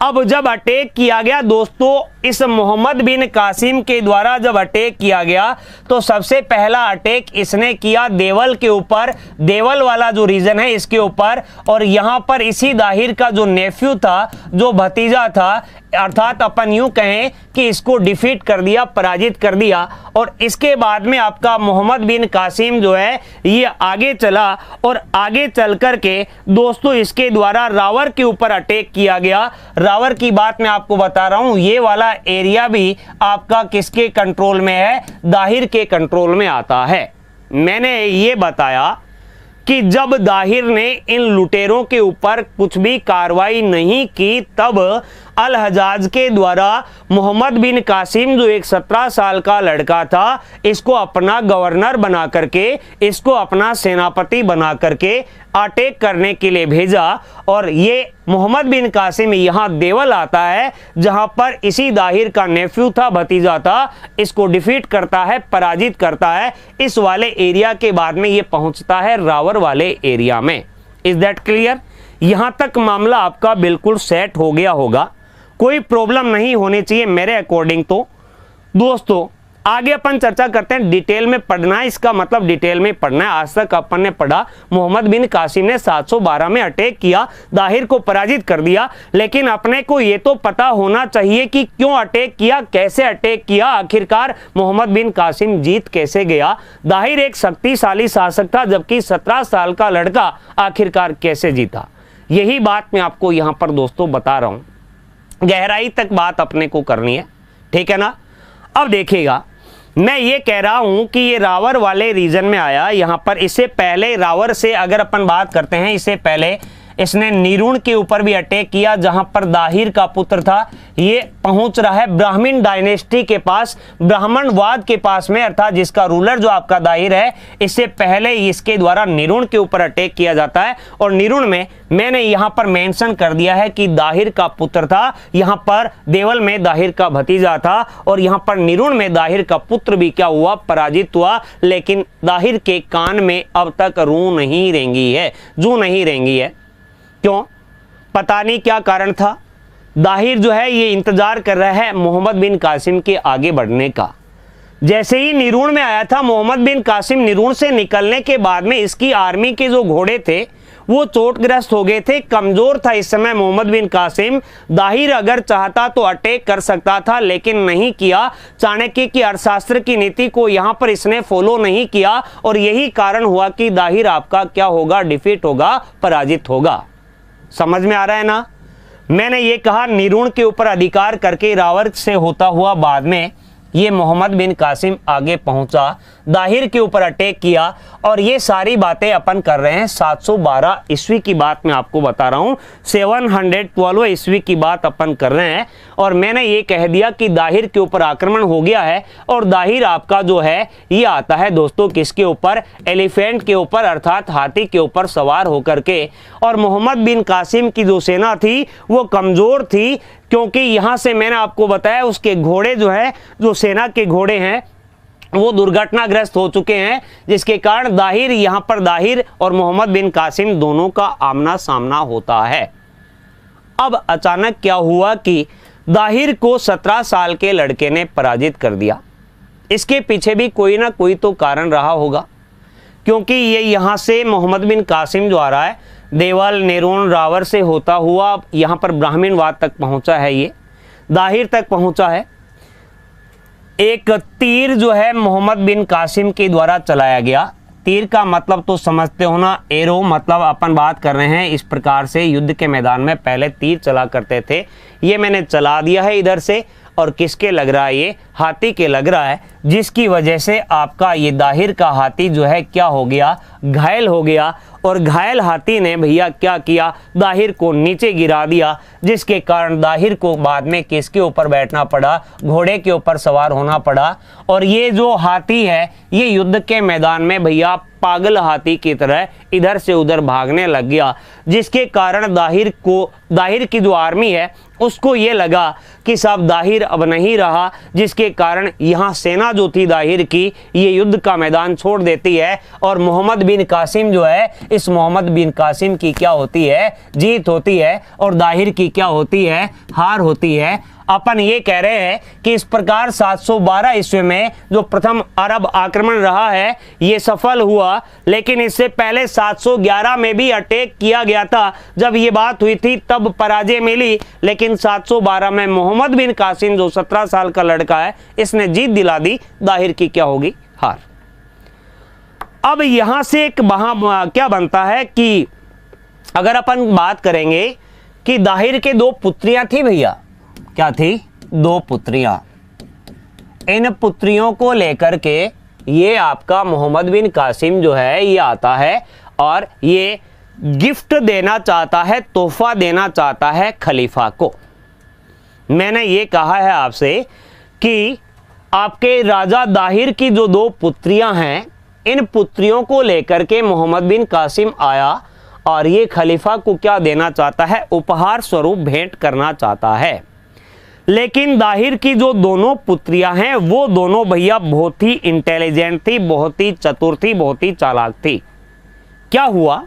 अब जब अटैक किया गया दोस्तों, इस मोहम्मद बिन कासिम के द्वारा जब अटैक किया गया तो सबसे पहला अटैक इसने किया देवल के ऊपर, देवल वाला जो रीजन है इसके ऊपर, और यहां पर इसी दाहिर का जो नेफ्यू था, जो भतीजा था, अर्थात अपन यूं कहें कि इसको डिफीट कर दिया, पराजित कर दिया। और इसके बाद में आपका मोहम्मद बिन कासिम जो है ये आगे चला, और आगे चल करके दोस्तों इसके द्वारा रावर के ऊपर अटैक किया गया। रावर की बात मैं आपको बता रहा हूं, ये वाला एरिया भी आपका किसके कंट्रोल में है, दाहिर के कंट्रोल में आता है। मैंने ये बताया कि जब दाहिर ने इन लुटेरों के ऊपर कुछ भी कार्रवाई नहीं की, तब अल हजाज के द्वारा मोहम्मद बिन कासिम जो एक 17 साल का लड़का था, इसको अपना गवर्नर बना करके, इसको अपना सेनापति बना करके अटैक करने के लिए भेजा। और ये मोहम्मद बिन कासिम यहाँ देवल आता है जहां पर इसी दाहिर का नेफ्यू था, भतीजा था, इसको डिफीट करता है, पराजित करता है। इस वाले एरिया के बाद में ये पहुंचता है रावर वाले एरिया में। Is that clear? यहां तक मामला आपका बिल्कुल सेट हो गया होगा, कोई प्रॉब्लम नहीं होनी चाहिए मेरे अकॉर्डिंग। तो दोस्तों आगे अपन चर्चा करते हैं, डिटेल में पढ़ना है, इसका मतलब डिटेल में पढ़ना है। आज तक अपन ने पढ़ा मोहम्मद बिन कासिम ने 712 में अटैक किया, दाहिर को पराजित कर दिया, लेकिन अपने को ये तो पता होना चाहिए कि क्यों अटैक किया, कैसे अटैक किया, आखिरकार मोहम्मद बिन कासिम जीत कैसे गया। दाहिर एक शक्तिशाली शासक था, जबकि 17 साल का लड़का आखिरकार कैसे जीता। यही बात मैं आपको यहां पर दोस्तों बता रहा हूं, गहराई तक बात अपने को करनी है, ठीक है ना। अब देखिएगा, मैं ये कह रहा हूं कि ये रावर वाले रीजन में आया। यहां पर इससे पहले रावर से अगर अपन बात करते हैं, इससे पहले इसने निरुण के ऊपर भी अटैक किया जहां पर दाहिर का पुत्र था। ये पहुंच रहा है ब्राह्मण डायनेस्टी के पास, ब्राह्मणवाद के पास में, अर्थात जिसका रूलर जो आपका दाहिर है, इससे पहले इसके द्वारा निरुण के ऊपर अटैक किया जाता है। और निरुण में मैंने यहां पर मेंशन कर दिया है कि दाहिर का पुत्र था, यहां पर देवल में दाहिर का भतीजा था, और यहां पर निरुण में दाहिर का पुत्र भी क्या हुआ, पराजित हुआ। लेकिन दाहिर के कान में अब तक रू नहीं रेंगी है, जू नहीं रेंगी है। क्यों? पता नहीं क्या कारण था। दाहिर जो है ये इंतजार कर रहा है मोहम्मद बिन कासिम के आगे बढ़ने का। जैसे ही निरुण में आया था मोहम्मद बिन कासिम, निरुण से निकलने के बाद में इसकी आर्मी के जो घोड़े थे वो चोटग्रस्त हो गए थे, कमजोर था इस समय मोहम्मद बिन कासिम। दाहिर अगर चाहता तो अटैक कर सकता था, लेकिन नहीं किया। चाणक्य की अर्थशास्त्र की नीति को यहां पर इसने फॉलो नहीं किया, और यही कारण हुआ कि दाहिर आपका क्या होगा, डिफीट होगा, पराजित होगा। समझ में आ रहा है ना। मैंने ये कहा निरुण के ऊपर अधिकार करके रावर से होता हुआ बाद में ये मोहम्मद बिन कासिम आगे पहुंचा, दाहिर के ऊपर अटैक किया। और ये सारी बातें अपन कर रहे हैं 712 ईस्वी की बात मैं आपको बता रहा हूं, 712 ईस्वी की बात अपन कर रहे हैं। और मैंने ये कह दिया कि दाहिर के ऊपर आक्रमण हो गया है, और दाहिर आपका जो है ये आता है दोस्तों किसके ऊपर, एलिफेंट के ऊपर, अर्थात हाथी के ऊपर सवार होकर के। और मोहम्मद बिन कासिम की जो सेना थी वो कमजोर थी, क्योंकि यहां से मैंने आपको बताया उसके घोड़े जो है, जो सेना के घोड़े हैं वो दुर्घटनाग्रस्त हो चुके हैं, जिसके कारण दाहिर, यहां पर दाहिर और मोहम्मद बिन कासिम दोनों का आमना सामना होता है। अब अचानक क्या हुआ कि दाहिर को 17 साल के लड़के ने पराजित कर दिया। इसके पीछे भी कोई ना कोई तो कारण रहा होगा, क्योंकि ये यहां से मोहम्मद बिन कासिम जो आ रहा है देवल, निरुण, रावर से होता हुआ यहां पर ब्राह्मणवाद तक पहुंचा है, ये दाहिर तक पहुंचा है। एक तीर जो है मोहम्मद बिन कासिम के द्वारा चलाया गया। तीर का मतलब तो समझते हो ना, एरो, मतलब अपन बात कर रहे हैं इस प्रकार से युद्ध के मैदान में पहले तीर चला करते थे, ये मैंने चला दिया है इधर से। और किसके लग रहा है, ये हाथी के लग रहा है, जिसकी वजह से आपका ये दाहिर का हाथी जो है क्या हो गया, घायल हो गया। और घायल हाथी ने भैया क्या किया, दाहिर को नीचे गिरा दिया, जिसके कारण दाहिर को बाद में किसके ऊपर बैठना पड़ा, घोड़े के ऊपर सवार होना पड़ा। और ये जो हाथी है ये युद्ध के मैदान में भैया पागल हाथी की तरह इधर से उधर भागने लग गया, जिसके कारण दाहिर की जो आर्मी है उसको ये लगा कि साहब दाहिर अब नहीं रहा, जिसके कारण यहाँ सेना जो थी दाहिर की ये युद्ध का मैदान छोड़ देती है। और मोहम्मद बिन कासिम जो है, इस मोहम्मद बिन कासिम की क्या होती है, जीत होती है, और दाहिर की क्या होती है, हार होती है। अपन ये कह रहे हैं कि इस प्रकार 712 ईस्वी में जो प्रथम अरब आक्रमण रहा है ये सफल हुआ, लेकिन इससे पहले 711 में भी अटैक किया गया था। जब ये बात हुई थी तब पराजय मिली, लेकिन 712 में मोहम्मद बिन कासिम जो 17 साल का लड़का है इसने जीत दिला दी, दाहिर की क्या होगी, हार। अब यहां से एक क्या बनता है कि अगर अपन बात करेंगे कि दाहिर के दो पुत्रियां थी भैया, क्या थी, दो पुत्रियां। इन पुत्रियों को लेकर के ये आपका मोहम्मद बिन कासिम जो है ये आता है और ये गिफ्ट देना चाहता है, तोहफा देना चाहता है खलीफा को। मैंने ये कहा है आपसे कि आपके राजा दाहिर की जो दो पुत्रियां हैं, इन पुत्रियों को लेकर के मोहम्मद बिन कासिम आया और ये खलीफा को क्या देना चाहता है, उपहार स्वरूप भेंट करना चाहता है। लेकिन दाहिर की जो दोनों पुत्रियां हैं वो दोनों भैया बहुत ही इंटेलिजेंट थी, बहुत ही चतुर थी, बहुत ही चालाक थी। क्या हुआ,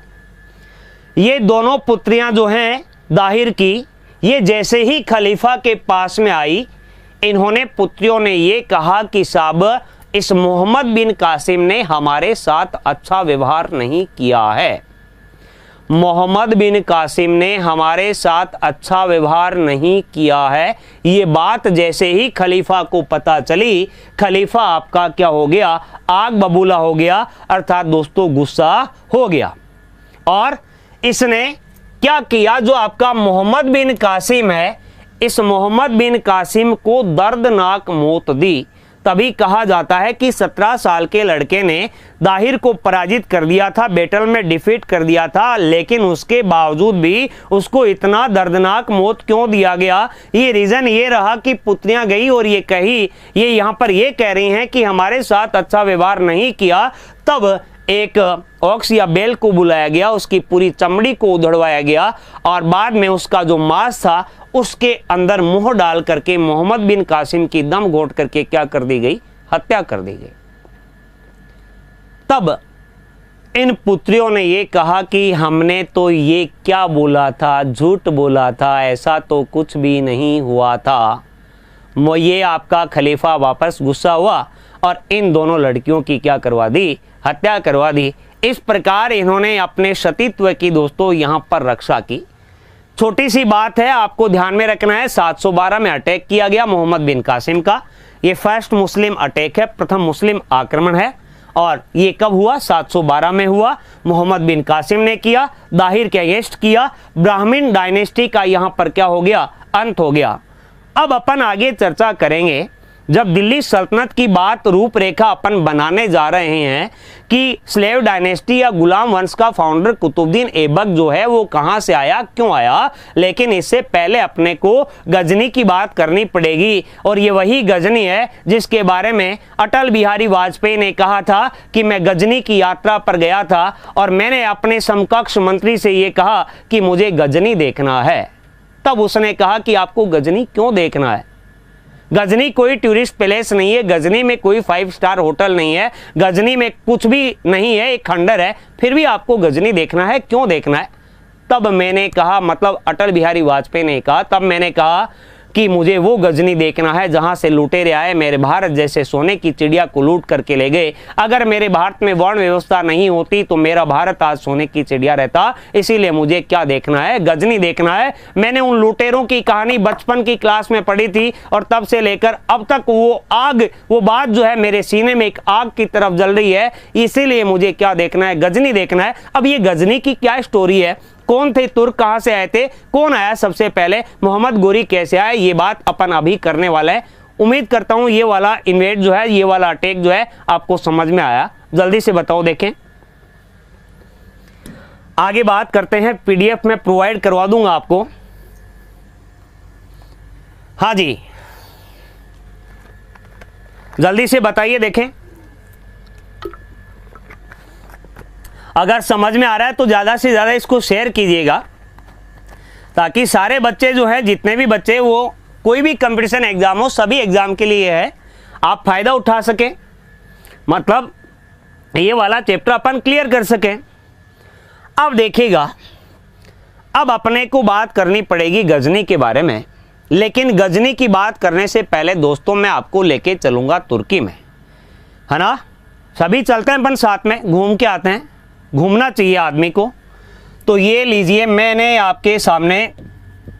ये दोनों पुत्रियां जो हैं दाहिर की, ये जैसे ही खलीफा के पास में आई, इन्होंने पुत्रियों ने ये कहा कि साहब इस मोहम्मद बिन कासिम ने हमारे साथ अच्छा व्यवहार नहीं किया है, मोहम्मद बिन कासिम ने हमारे साथ अच्छा व्यवहार नहीं किया है। ये बात जैसे ही खलीफा को पता चली, खलीफा आपका क्या हो गया, आग बबूला हो गया, अर्थात दोस्तों गुस्सा हो गया। और इसने क्या किया, जो आपका मोहम्मद बिन कासिम है, इस मोहम्मद बिन कासिम को दर्दनाक मौत दी। तभी कहा जाता है कि 17 साल के लड़के ने दाहिर को पराजित कर दिया था, बैटल में डिफीट कर दिया था, लेकिन उसके बावजूद भी उसको इतना दर्दनाक मौत क्यों दिया गया, ये रीजन ये रहा कि पुत्रियां गई और ये कही, ये यहां पर ये कह रही हैं कि हमारे साथ अच्छा व्यवहार नहीं किया। तब एक ऑक्स या बैल को बुलाया गया, उसकी पूरी चमड़ी को उधड़वाया गया और बाद में उसका जो मांस था उसके अंदर मुंह डाल करके मोहम्मद बिन कासिम की दम घोट करके क्या कर दी गई, हत्या कर दी गई। तब इन पुत्रियों ने ये कहा कि हमने तो ये क्या बोला था, झूठ बोला था, ऐसा तो कुछ भी नहीं हुआ था। ये आपका खलीफा वापस गुस्सा हुआ और इन दोनों लड़कियों की क्या करवा दी, हत्या करवा दी। इस प्रकार इन्होंने अपने सतीत्व की दोस्तों यहां पर रक्षा की। छोटी सी बात है, आपको ध्यान में रखना है, 712 में अटैक किया गया मोहम्मद बिन कासिम का। ये फर्स्ट मुस्लिम अटैक है, प्रथम मुस्लिम आक्रमण है। और ये कब हुआ, 712 में हुआ, मोहम्मद बिन कासिम ने किया, दाहिर के अगेंस्ट किया। ब्राह्मण डायनेस्टी का यहां पर क्या हो गया, अंत हो गया। अब अपन आगे चर्चा करेंगे, जब दिल्ली सल्तनत की बात रूपरेखा अपन बनाने जा रहे हैं कि स्लेव डायनेस्टी या गुलाम वंश का फाउंडर कुतुबुद्दीन ऐबक जो है वो कहां से आया, क्यों आया, लेकिन इससे पहले अपने को गजनी की बात करनी पड़ेगी। और ये वही गजनी है जिसके बारे में अटल बिहारी वाजपेयी ने कहा था कि मैं गजनी की यात्रा पर गया था और मैंने अपने समकक्ष मंत्री से ये कहा कि मुझे गजनी देखना है। तब उसने कहा कि आपको गजनी क्यों देखना है, गजनी कोई टूरिस्ट प्लेस नहीं है, गजनी में कोई 5 स्टार होटल नहीं है, गजनी में कुछ भी नहीं है, एक खंडर है, फिर भी आपको गजनी देखना है, क्यों देखना है। तब मैंने कहा, मतलब अटल बिहारी वाजपेयी ने कहा, तब मैंने कहा कि मुझे वो गजनी देखना है जहां से लुटेरे आए, मेरे भारत जैसे सोने की चिड़िया को लूट करके ले गए। अगर मेरे भारत में वर्ण व्यवस्था नहीं होती तो मेरा भारत आज सोने की चिड़िया रहता। इसीलिए मुझे क्या देखना है, गजनी देखना है। मैंने उन लुटेरों की कहानी बचपन की क्लास में पढ़ी थी और तब से लेकर अब तक वो बात जो है मेरे सीने में एक आग की तरफ जल रही है। इसीलिए मुझे क्या देखना है, गजनी देखना है। अब ये गजनी की क्या स्टोरी है, कौन थे तुर्क, कहां से आए थे, कौन आया सबसे पहले, मोहम्मद गोरी कैसे आया, ये बात अपन अभी करने वाला है। उम्मीद करता हूं ये वाला इन्वेड जो है, ये वाला अटैक जो है आपको समझ में आया। जल्दी से बताओ, देखें आगे बात करते हैं। पीडीएफ में प्रोवाइड करवा दूंगा आपको। हाँ जी, जल्दी से बताइए, देखें अगर समझ में आ रहा है तो ज़्यादा से ज़्यादा इसको शेयर कीजिएगा, ताकि सारे बच्चे जो है, जितने भी बच्चे, वो कोई भी कंपटीशन एग्ज़ाम हो, सभी एग्ज़ाम के लिए है, आप फ़ायदा उठा सकें, मतलब ये वाला चैप्टर अपन क्लियर कर सकें। अब देखिएगा, अब अपने को बात करनी पड़ेगी गजनी के बारे में, लेकिन गजनी की बात करने से पहले दोस्तों मैं आपको लेके चलूँगा तुर्की में, है ना। सभी चलते हैं अपन साथ में, घूम के आते हैं, घूमना चाहिए आदमी को। तो ये लीजिए, मैंने आपके सामने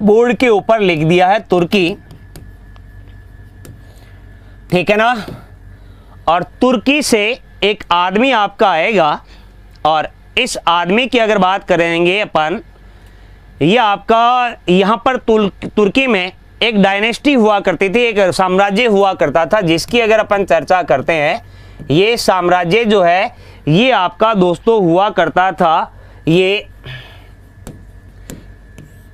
बोर्ड के ऊपर लिख दिया है तुर्की, ठीक है ना। और तुर्की से एक आदमी आपका आएगा, और इस आदमी की अगर बात करेंगे अपन, ये आपका यहाँ पर तुर्की में एक डायनेस्टी हुआ करती थी, एक साम्राज्य हुआ करता था, जिसकी अगर अपन चर्चा करते हैं, ये साम्राज्य जो है ये आपका दोस्तों हुआ करता था, ये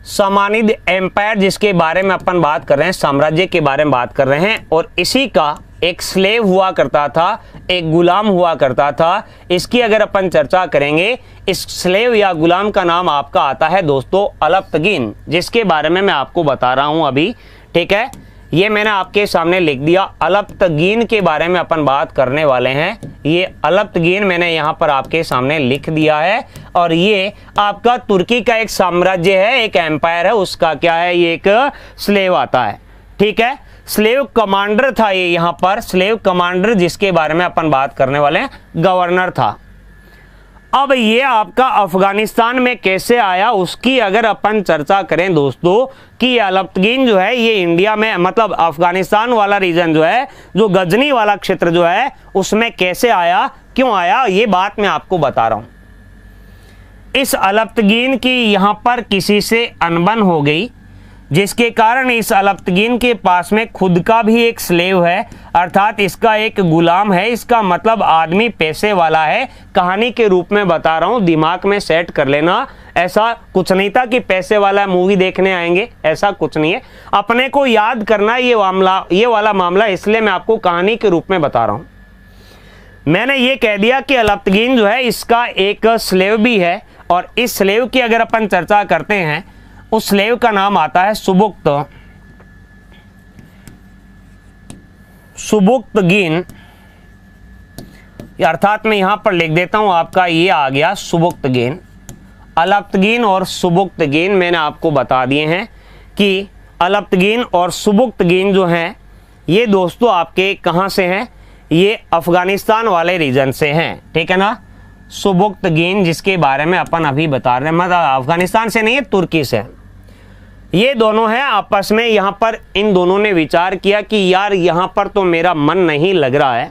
सामानिद एम्पायर, जिसके बारे में अपन बात कर रहे हैं, साम्राज्य के बारे में बात कर रहे हैं। और इसी का एक स्लेव हुआ करता था, एक गुलाम हुआ करता था। इसकी अगर अपन चर्चा करेंगे, इस स्लेव या गुलाम का नाम आपका आता है दोस्तों अलप्तगीन, जिसके बारे में मैं आपको बता रहा हूं अभी, ठीक है। ये मैंने आपके सामने लिख दिया, अलप्तगीन के बारे में अपन बात करने वाले हैं। ये अलप्तगीन मैंने यहाँ पर आपके सामने लिख दिया है, और ये आपका तुर्की का एक साम्राज्य है, एक एम्पायर है, उसका क्या है, ये एक स्लेव आता है, ठीक है। स्लेव कमांडर था ये, यहाँ पर स्लेव कमांडर, जिसके बारे में अपन बात करने वाले हैं, गवर्नर था। अब ये आपका अफगानिस्तान में कैसे आया, उसकी अगर अपन चर्चा करें दोस्तों, कि ये अलप्तगीन जो है ये इंडिया में, मतलब अफगानिस्तान वाला रीजन जो है, जो गजनी वाला क्षेत्र जो है, उसमें कैसे आया, क्यों आया, ये बात मैं आपको बता रहा हूं। इस अलप्तगीन की यहाँ पर किसी से अनबन हो गई, जिसके कारण इस अलप्तगीन के पास में खुद का भी एक स्लेव है, अर्थात इसका एक गुलाम है। इसका मतलब आदमी पैसे वाला है। कहानी के रूप में बता रहा हूं, दिमाग में सेट कर लेना। ऐसा कुछ नहीं था कि पैसे वाला मूवी देखने आएंगे, ऐसा कुछ नहीं है। अपने को याद करना ये वाला मामला, इसलिए मैं आपको कहानी के रूप में बता रहा हूं। मैंने ये कह दिया कि अलप्तगीन जो है इसका एक स्लेव भी है, और इस स्लेव की अगर अपन चर्चा करते हैं, उस स्लेव का नाम आता है सुबुक्तगीन, अर्थात मैं यहां पर लिख देता हूं, आपका ये आ गया सुबुक्तगीन। अलप्तगीन और सुबुक्तगीन मैंने आपको बता दिए हैं कि अलप्तगीन और सुबुक्तगीन जो हैं, ये दोस्तों आपके कहां से हैं, ये अफगानिस्तान वाले रीजन से हैं, ठीक है ना। सुबुक्तगीन जिसके बारे में अपन अभी बता रहे हैं, मतलब अफगानिस्तान से नहीं है, तुर्की से। ये दोनों हैं आपस में, यहाँ पर इन दोनों ने विचार किया कि यार यहाँ पर तो मेरा मन नहीं लग रहा है,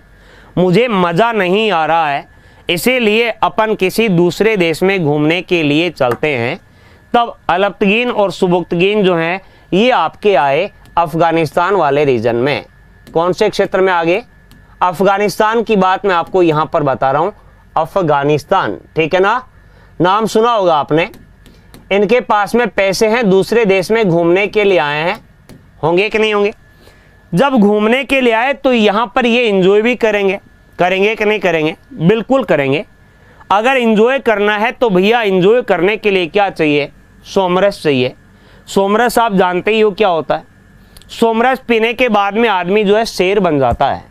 मुझे मज़ा नहीं आ रहा है, इसीलिए अपन किसी दूसरे देश में घूमने के लिए चलते हैं। तब अलप्तगीन और सुबुक्तगीन जो हैं ये आपके आए अफगानिस्तान वाले रीजन में। कौन से क्षेत्र में आगे, अफगानिस्तान की बात मैं आपको यहाँ पर बता रहा हूँ, अफगानिस्तान, ठीक है ना। नाम सुना होगा आपने। इनके पास में पैसे हैं, दूसरे देश में घूमने के लिए आए हैं, होंगे कि नहीं होंगे। जब घूमने के लिए आए तो यहाँ पर ये एंजॉय भी करेंगे कि नहीं करेंगे, बिल्कुल करेंगे। अगर एंजॉय करना है तो भैया एंजॉय करने के लिए क्या चाहिए, सोमरस चाहिए। सोमरस आप जानते ही हो क्या होता है। सोमरस पीने के बाद में आदमी जो है शेर बन जाता है।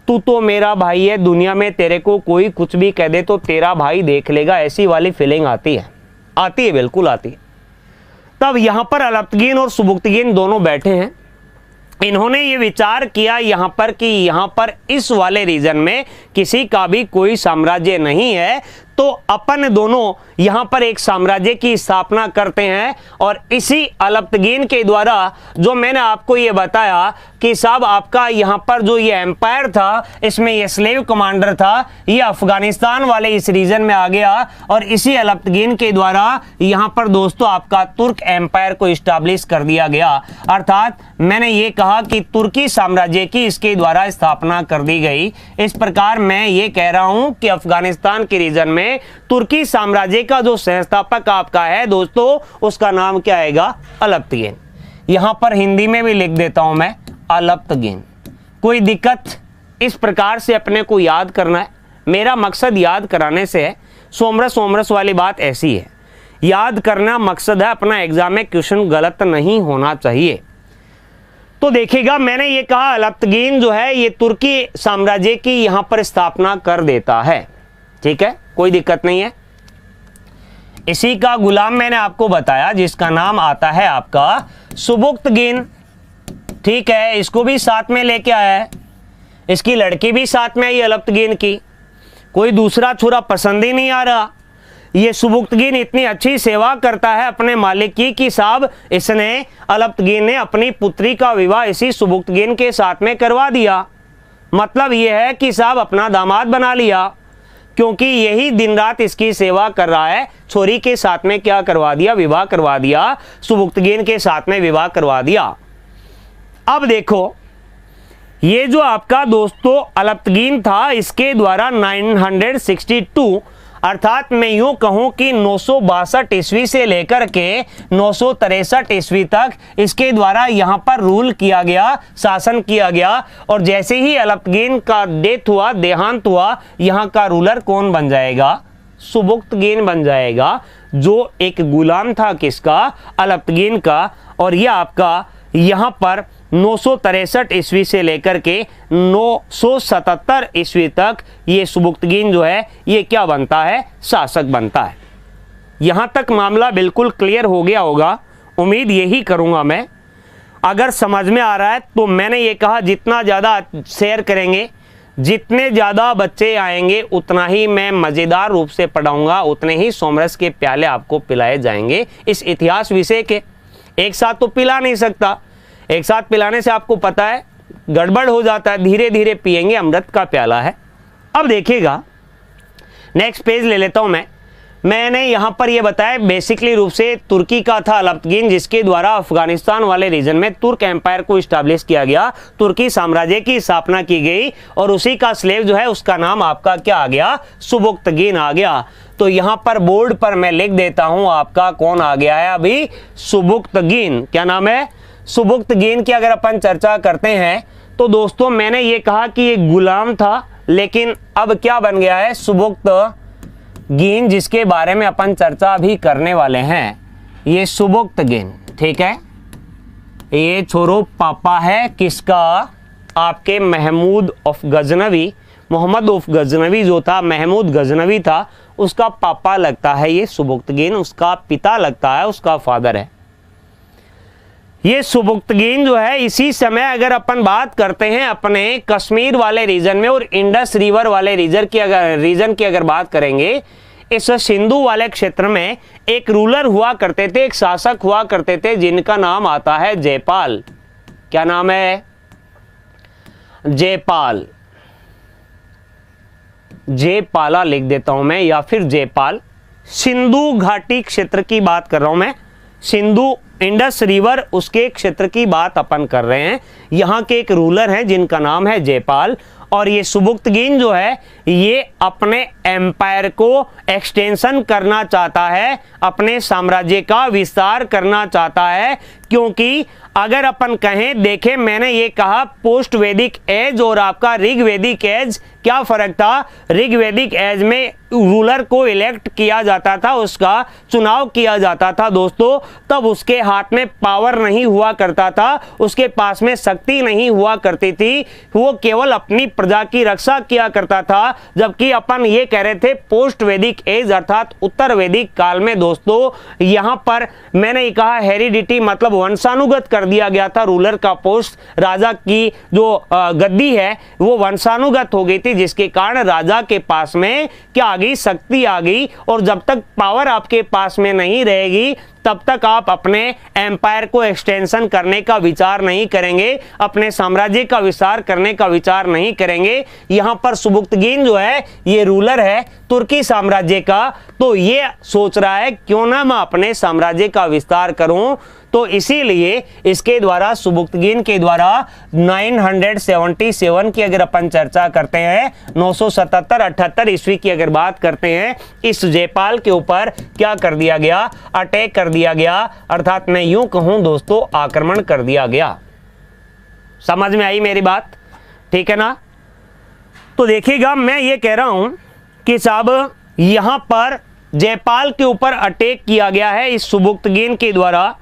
तू तो मेरा भाई है, दुनिया में तेरे को कोई कुछ भी कह दे तो तेरा भाई देख लेगा, ऐसी वाली फीलिंग आती है, बिल्कुल आती है। तब यहाँ पर अलप्तगीन और सुबुक्तगीन दोनों बैठे हैं। इन्होंने ये विचार किया यहाँ पर कि यहाँ पर इस वाले रीजन में किसी का भी कोई साम्राज्य नहीं है, तो अपन दोनों यहां पर एक साम्राज्य की स्थापना करते हैं। और इसी अलप्तगीन के द्वारा जो मैंने आपको ये बताया कि साहब आपका यहां पर जो ये एम्पायर था, इसमें ये स्लेव कमांडर था, ये अफगानिस्तान वाले इस रीजन में आ गया और इसी अलप्तगीन के द्वारा यहां पर दोस्तों आपका तुर्क एम्पायर को इस्टेब्लिश कर दिया गया। अर्थात मैंने ये कहा कि तुर्की साम्राज्य की इसके द्वारा स्थापना कर दी गई। इस प्रकार मैं ये कह रहा हूं कि अफगानिस्तान के रीजन में तुर्की साम्राज्य का जो संस्थापक आपका है दोस्तों, उसका नाम क्या आएगा? अलप्तगीन। यहां पर हिंदी में भी लिख देता हूं मैं, अलप्तगीन। कोई दिक्कत? इस प्रकार से अपने को याद करना है। मेरा मकसद याद कराने से है, सोमरस वाली बात ऐसी है, याद करना मकसद है अपना। एग्जाम में क्वेश्चन गलत नहीं होना चाहिए। तो देखिएगा, मैंने ये कहा अलप्तगीन जो है ये तुर्की साम्राज्य की यहां पर स्थापना कर देता है। ठीक है, कोई दिक्कत नहीं है। इसी का गुलाम मैंने आपको बताया जिसका नाम आता है आपका सुबुक्तगीन। ठीक है, इसको भी साथ में लेके आया है, इसकी लड़की भी साथ में आई अलप्तगीन की। कोई दूसरा छोरा पसंद ही नहीं आ रहा। ये सुबुक्तगीन इतनी अच्छी सेवा करता है अपने मालिक की कि साहब इसने अलप्तगीन ने अपनी पुत्री का विवाह इसी सुबुक्तगीन के साथ में करवा दिया। मतलब यह है कि साहब अपना दामाद बना लिया, क्योंकि यही दिन रात इसकी सेवा कर रहा है। छोरी के साथ में क्या करवा दिया? विवाह करवा दिया, सुबुक्तगीन के साथ में विवाह करवा दिया। अब देखो, ये जो आपका दोस्तों अलप्तगीन था, इसके द्वारा 962 अर्थात मैं यूं कहूं कि 962 ईस्वी से लेकर के 963 ईस्वी तक इसके द्वारा यहां पर रूल किया गया, शासन किया गया। और जैसे ही अलप्तगीन का डेथ हुआ, देहांत हुआ, यहां का रूलर कौन बन जाएगा? सुबुक्तगीन बन जाएगा, जो एक गुलाम था किसका? अलप्तगीन का। और यह आपका यहां पर 963 ईस्वी से लेकर के 977 ईस्वी तक ये सुबुक्तगीन जो है ये क्या बनता है? शासक बनता है। यहां तक मामला बिल्कुल क्लियर हो गया होगा, उम्मीद यही करूंगा मैं। अगर समझ में आ रहा है तो मैंने ये कहा जितना ज़्यादा शेयर करेंगे, जितने ज़्यादा बच्चे आएंगे, उतना ही मैं मज़ेदार रूप से पढ़ाऊंगा, उतने ही सोमरस के प्याले आपको पिलाए जाएंगे इस इतिहास विषय के। एक साथ तो पिला नहीं सकता, एक साथ पिलाने से आपको पता है गड़बड़ हो जाता है, धीरे धीरे पिएंगे, अमृत का प्याला है। अब देखिएगा, नेक्स्ट पेज ले लेता हूं मैंने यहां पर यह बताया बेसिकली रूप से तुर्की का था अलप्तगीन, जिसके द्वारा अफगानिस्तान वाले रीजन में तुर्क एम्पायर को इस्टेब्लिश किया गया, तुर्की साम्राज्य की स्थापना की गई। और उसी का स्लेव जो है उसका नाम आपका क्या आ गया? सुबुक्तगीन आ गया। तो यहां पर बोर्ड पर मैं लिख देता हूं आपका कौन आ गया है अभी? सुबुक्तगीन। क्या नाम है? सुबुक्तगीन की अगर अपन चर्चा करते हैं तो दोस्तों मैंने ये कहा कि ये गुलाम था, लेकिन अब क्या बन गया है? सुबुक्तगीन, जिसके बारे में अपन चर्चा भी करने वाले हैं। ये सुबुक्तगीन, ठीक है, ये छोरो पापा है किसका? आपके महमूद ऑफ गजनवी, मोहम्मद ऑफ गजनवी जो था, महमूद गजनवी था, उसका पापा लगता है ये सुबुक्तगीन, उसका पिता लगता है, उसका फादर है ये सुबुक्तगीन जो है। इसी समय अगर अपन बात करते हैं अपने कश्मीर वाले रीजन में और इंडस रिवर वाले रीजन की अगर बात करेंगे, इस सिंधु वाले क्षेत्र में एक रूलर हुआ करते थे, एक शासक हुआ करते थे, जिनका नाम आता है जयपाल। क्या नाम है? जयपाल। जयपाला लिख देता हूं मैं, या फिर जयपाल। सिंधु घाटी क्षेत्र की बात कर रहा हूं मैं, सिंधु इंडस रिवर उसके क्षेत्र की बात अपन कर रहे हैं। यहाँ के एक रूलर हैं जिनका नाम है जयपाल। और ये सुबुक्तगीन जो है ये अपने एम्पायर को एक्सटेंशन करना चाहता है, अपने साम्राज्य का विस्तार करना चाहता है। क्योंकि अगर अपन कहें, देखें मैंने ये कहा पोस्ट वैदिक एज और आपका ऋग्वैदिक एज, क्या फर्क था? ऋग्वैदिक एज में रूलर को इलेक्ट किया जाता था, उसका चुनाव किया जाता था दोस्तों, तब उसके हाथ में पावर नहीं हुआ करता था, उसके पास में शक्ति नहीं हुआ करती थी, वो केवल अपनी प्रजा की रक्षा किया करता था। जबकि अपन ये कह रहे थे पोस्ट वैदिक एज अर्थात उत्तर वैदिक काल में दोस्तों, यहां पर मैंने कहा हेरिडिटी मतलब वंशानुगत कर दिया गया था, रूलर का पोस्ट, राजा की जो गद्दी है वो वंशानुगत हो गई थी, जिसके कारण राजा के पास में क्या आ गई, शक्ति आ गई। और जब तक पावर आपके पास में नहीं रहेगी तब तक आप अपने एम्पायर को एक्सटेंशन करने का विचार नहीं करेंगे, अपने साम्राज्य का विस्तार करने का विचार नहीं करेंगे। यहां पर सुबुक्तगीन जो है ये रूलर है तुर्की साम्राज्य का, तो ये सोच रहा है क्यों ना मैं अपने साम्राज्य का विस्तार करूं। तो इसीलिए इसके द्वारा, सुबुक्तगीन के द्वारा 977 की अगर अपन चर्चा करते हैं, 977-78 ईस्वी की अगर बात करते हैं, इस जयपाल के ऊपर क्या कर दिया गया, अटैक कर दिया गया, अर्थात मैं यूं कहूं दोस्तों आक्रमण कर दिया गया। समझ में आई मेरी बात? ठीक है ना? तो देखिएगा, मैं ये कह रहा हूं कि साहब यहां पर जयपाल के ऊपर अटैक किया गया है इस सुबुक्तगीन के द्वारा,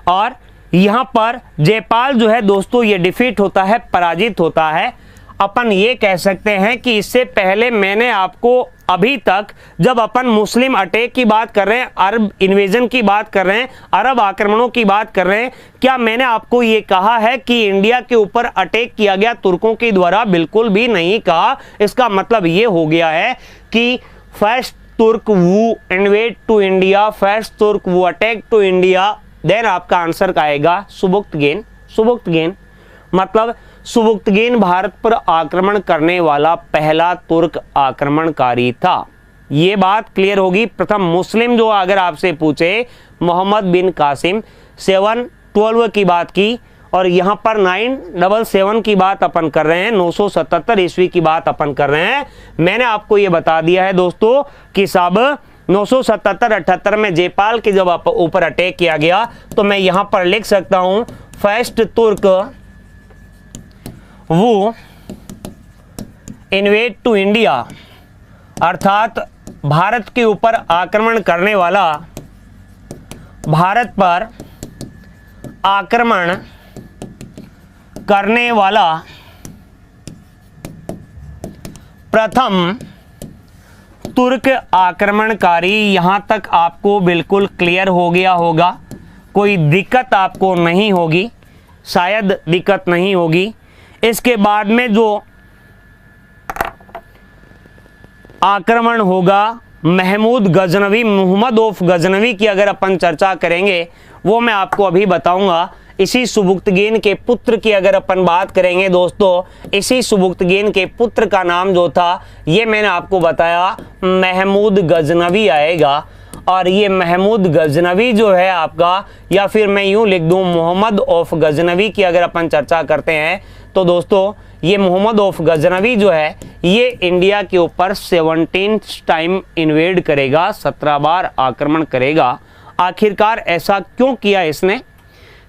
और यहां पर जयपाल जो है दोस्तों ये डिफीट होता है, पराजित होता है। अपन ये कह सकते हैं कि इससे पहले मैंने आपको अभी तक, जब अपन मुस्लिम अटैक की बात कर रहे हैं, अरब इन्वेजन की बात कर रहे हैं, अरब आक्रमणों की बात कर रहे हैं, क्या मैंने आपको ये कहा है कि इंडिया के ऊपर अटैक किया गया तुर्कों के द्वारा? बिल्कुल भी नहीं कहा। इसका मतलब ये हो गया है कि फर्स्ट तुर्क वू इन्वेड टू इंडिया, फर्स्ट तुर्क वू अटैक टू इंडिया, देन आपका आंसर आएगा सुबुक्तगीन। सुबुक्तगीन मतलब सुबुक्तगीन भारत पर आक्रमण करने वाला पहला तुर्क आक्रमणकारी था। ये बात क्लियर होगी। प्रथम मुस्लिम जो अगर आपसे पूछे, मोहम्मद बिन कासिम 712 की बात की, और यहां पर 977 की बात अपन कर रहे हैं, 977 ईस्वी की बात अपन कर रहे हैं। मैंने आपको ये बता दिया है दोस्तों कि साहब 977-78 में जयपाल के जब ऊपर अटैक किया गया, तो मैं यहां पर लिख सकता हूं फर्स्ट तुर्क वो इन्वेड टू इंडिया, अर्थात भारत के ऊपर आक्रमण करने वाला, भारत पर आक्रमण करने वाला प्रथम तुर्क आक्रमणकारी। यहां तक आपको बिल्कुल क्लियर हो गया होगा, कोई दिक्कत आपको नहीं होगी, शायद दिक्कत नहीं होगी। इसके बाद में जो आक्रमण होगा महमूद गजनवी, मोहम्मद ऑफ गजनवी की अगर अपन चर्चा करेंगे, वो मैं आपको अभी बताऊंगा। इसी सुबुक्तगीन के पुत्र की अगर अपन बात करेंगे दोस्तों, इसी सुबुक्तगीन के पुत्र का नाम जो था, ये मैंने आपको बताया महमूद गजनवी आएगा। और ये महमूद गजनवी जो है आपका, या फिर मैं यूं लिख दूं मोहम्मद ऑफ गजनवी की अगर अपन चर्चा करते हैं, तो दोस्तों ये मोहम्मद ऑफ गजनवी जो है ये इंडिया के ऊपर 17 टाइम इन्वेड करेगा, 17 बार आक्रमण करेगा। आखिरकार ऐसा क्यों किया इसने?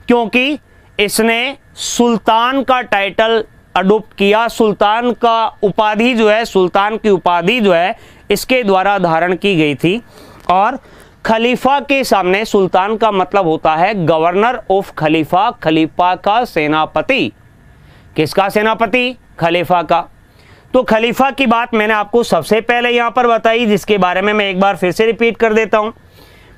क्योंकि इसने सुल्तान का टाइटल अडॉप्ट किया, सुल्तान का उपाधि जो है, सुल्तान की उपाधि जो है इसके द्वारा धारण की गई थी। और खलीफा के सामने, सुल्तान का मतलब होता है गवर्नर ऑफ खलीफा, खलीफा का सेनापति। किसका सेनापति? खलीफा का। तो खलीफा की बात मैंने आपको सबसे पहले यहां पर बताई, जिसके बारे में मैं एक बार फिर से रिपीट कर देता हूं।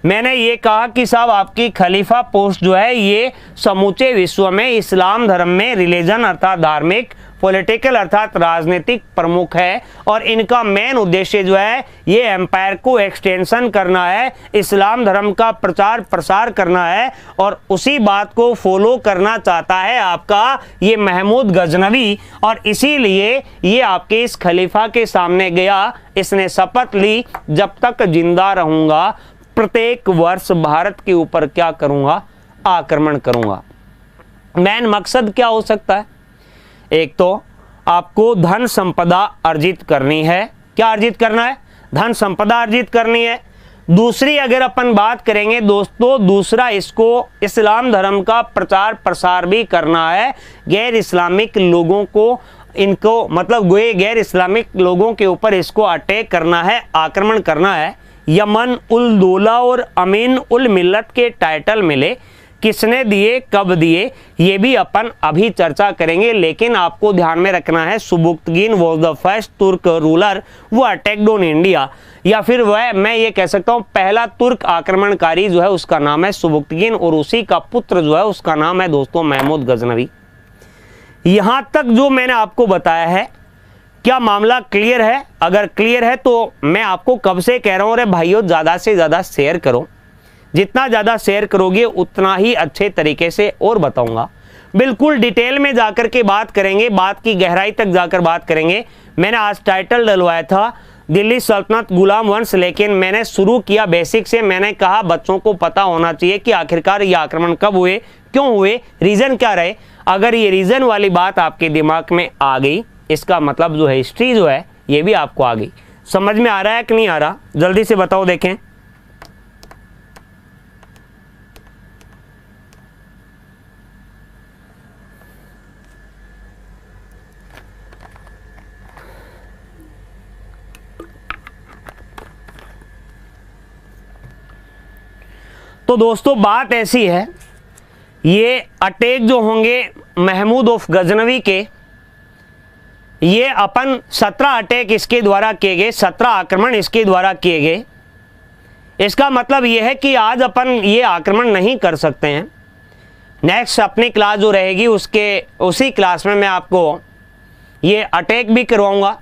मैंने ये कहा कि साहब आपकी खलीफा पोस्ट जो है ये समूचे विश्व में इस्लाम धर्म में रिलीजन अर्थात धार्मिक, पॉलिटिकल अर्थात राजनीतिक प्रमुख है, और इनका मेन उद्देश्य जो है ये एम्पायर को एक्सटेंशन करना है, इस्लाम धर्म का प्रचार प्रसार करना है, और उसी बात को फॉलो करना चाहता है आपका ये महमूद गजनवी। और इसीलिए ये आपके इस खलीफा के सामने गया, इसने शपथ ली जब तक जिंदा रहूंगा प्रत्येक वर्ष भारत के ऊपर क्या करूंगा? आक्रमण करूंगा। मेन मकसद क्या हो सकता है? एक तो आपको धन संपदा अर्जित करनी है। क्या अर्जित करना है? धन संपदा अर्जित करनी है। दूसरी अगर अपन बात करेंगे दोस्तों, दूसरा इसको इस्लाम धर्म का प्रचार प्रसार भी करना है। गैर इस्लामिक लोगों को, इनको मतलब गैर इस्लामिक लोगों के ऊपर इसको अटैक करना है, आक्रमण करना है। यमन उल दौला और अमीन उल मिल्लत के टाइटल मिले किसने दिए, कब दिए, ये भी अपन अभी चर्चा करेंगे। लेकिन आपको ध्यान में रखना है सुबुक्तगीन वॉज द फर्स्ट तुर्क रूलर वो अटैक्ड ऑन इंडिया, या फिर वह मैं ये कह सकता हूँ पहला तुर्क आक्रमणकारी जो है उसका नाम है सुबुक्तगीन, और उसी का पुत्र जो है उसका नाम है दोस्तों महमूद गजनवी। यहां तक जो मैंने आपको बताया है, क्या मामला क्लियर है? अगर क्लियर है तो मैं आपको कब से कह रहा हूं, अरे भाइयों ज़्यादा से ज़्यादा शेयर करो, जितना ज़्यादा शेयर करोगे उतना ही अच्छे तरीके से और बताऊंगा। बिल्कुल डिटेल में जाकर के बात करेंगे, बात की गहराई तक जाकर बात करेंगे। मैंने आज टाइटल डलवाया था दिल्ली सल्तनत गुलाम वंश, लेकिन मैंने शुरू किया बेसिक से। मैंने कहा बच्चों को पता होना चाहिए कि आखिरकार ये आक्रमण कब हुए, क्यों हुए, रीज़न क्या रहे। अगर ये रीज़न वाली बात आपके दिमाग में आ गई, इसका मतलब जो है हिस्ट्री जो है ये भी आपको आ गई। समझ में आ रहा है कि नहीं आ रहा? जल्दी से बताओ, देखें। तो दोस्तों बात ऐसी है, ये अटैक जो होंगे महमूद ऑफ गजनवी के, ये अपन 17 अटैक इसके द्वारा किए गए, 17 आक्रमण इसके द्वारा किए गए। इसका मतलब ये है कि आज अपन ये आक्रमण नहीं कर सकते हैं। नेक्स्ट अपनी क्लास जो रहेगी उसी क्लास में मैं आपको ये अटैक भी करवाऊंगा।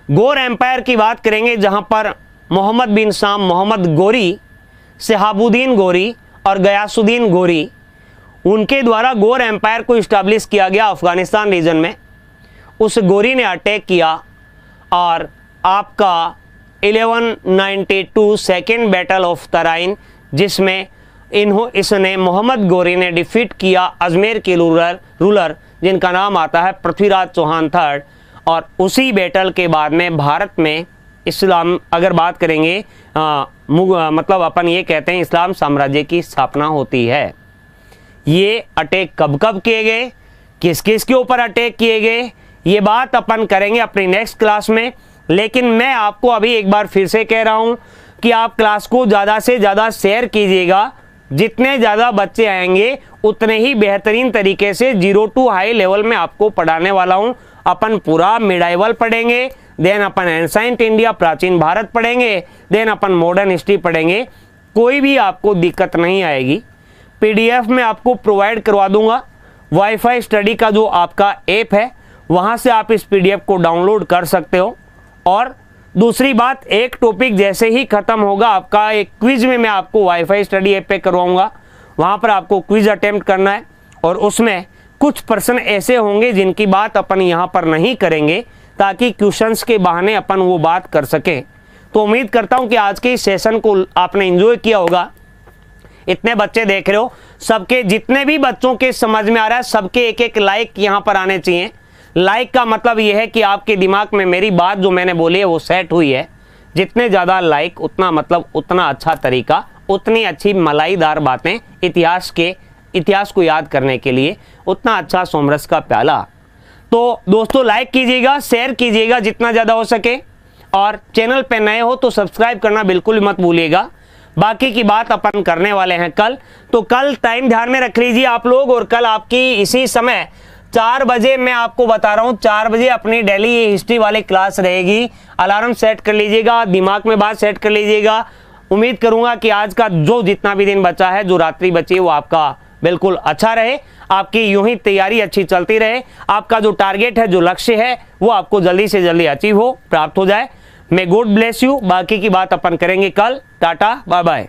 गौर एम्पायर की बात करेंगे, जहां पर मोहम्मद बिन शाम, मोहम्मद गोरी, शहाबुद्दीन गोरी और गयासुद्दीन गोरी, उनके द्वारा गौर एम्पायर को इस्टेब्लिश किया गया अफगानिस्तान रीजन में। उस गोरी ने अटैक किया और आपका 1192 सेकेंड बैटल ऑफ तराइन, जिसमें इसने मोहम्मद गोरी ने डिफीट किया अजमेर के रूलर जिनका नाम आता है पृथ्वीराज चौहान थर्ड। और उसी बैटल के बाद में भारत में इस्लाम, अगर बात करेंगे मतलब अपन ये कहते हैं इस्लाम साम्राज्य की स्थापना होती है। ये अटैक कब कब किए गए, किस किस के ऊपर अटैक किए गए, ये बात अपन करेंगे अपनी नेक्स्ट क्लास में। लेकिन मैं आपको अभी एक बार फिर से कह रहा हूँ कि आप क्लास को ज़्यादा से ज़्यादा शेयर कीजिएगा। जितने ज़्यादा बच्चे आएंगे उतने ही बेहतरीन तरीके से 0 to हाई लेवल में आपको पढ़ाने वाला हूँ। अपन पूरा मिडाइवल पढ़ेंगे, देन अपन एंसाइंट इंडिया प्राचीन भारत पढ़ेंगे, देन अपन मॉडर्न हिस्ट्री पढ़ेंगे। कोई भी आपको दिक्कत नहीं आएगी। PDF में आपको प्रोवाइड करवा दूंगा। वाईफाई स्टडी का जो आपका ऐप है वहाँ से आप इस PDF को डाउनलोड कर सकते हो। और दूसरी बात, एक टॉपिक जैसे ही ख़त्म होगा आपका एक क्विज में मैं आपको वाईफाई स्टडी ऐप पे करवाऊँगा। वहाँ पर आपको क्विज अटेम्प्ट करना है और उसमें कुछ प्रश्न ऐसे होंगे जिनकी बात अपन यहाँ पर नहीं करेंगे, ताकि क्वेश्चंस के बहाने अपन वो बात कर सकें। तो उम्मीद करता हूँ कि आज के इस सेशन को आपने एंजॉय किया होगा। इतने बच्चे देख रहे हो, सबके जितने भी बच्चों के समझ में आ रहा है सबके एक एक लाइक यहाँ पर आने चाहिए। लाइक का मतलब ये है कि आपके दिमाग में मेरी बात जो मैंने बोली है वो सेट हुई है। जितने ज़्यादा लाइक उतना मतलब उतना अच्छा तरीका, उतनी अच्छी मलाईदार बातें इतिहास को याद करने के लिए, उतना अच्छा सोमरस का प्याला। तो दोस्तों लाइक कीजिएगा, शेयर कीजिएगा जितना ज़्यादा हो सके, और चैनल पे नए हो तो सब्सक्राइब करना बिल्कुल मत भूलिएगा। बाकी की बात अपन करने वाले हैं कल। तो कल टाइम ध्यान में रख लीजिए आप लोग, और कल आपकी इसी समय 4 बजे मैं आपको बता रहा हूँ, 4 बजे अपनी डेली ये हिस्ट्री वाली क्लास रहेगी। अलार्म सेट कर लीजिएगा, दिमाग में बात सेट कर लीजिएगा। उम्मीद करूँगा कि आज का जो जितना भी दिन बचा है, जो रात्रि बची है, वो आपका बिल्कुल अच्छा रहे। आपकी यूं ही तैयारी अच्छी चलती रहे। आपका जो टारगेट है, जो लक्ष्य है, वो आपको जल्दी से जल्दी अचीव हो, प्राप्त हो जाए। May God bless you. बाकी की बात अपन करेंगे कल। Tata, bye bye.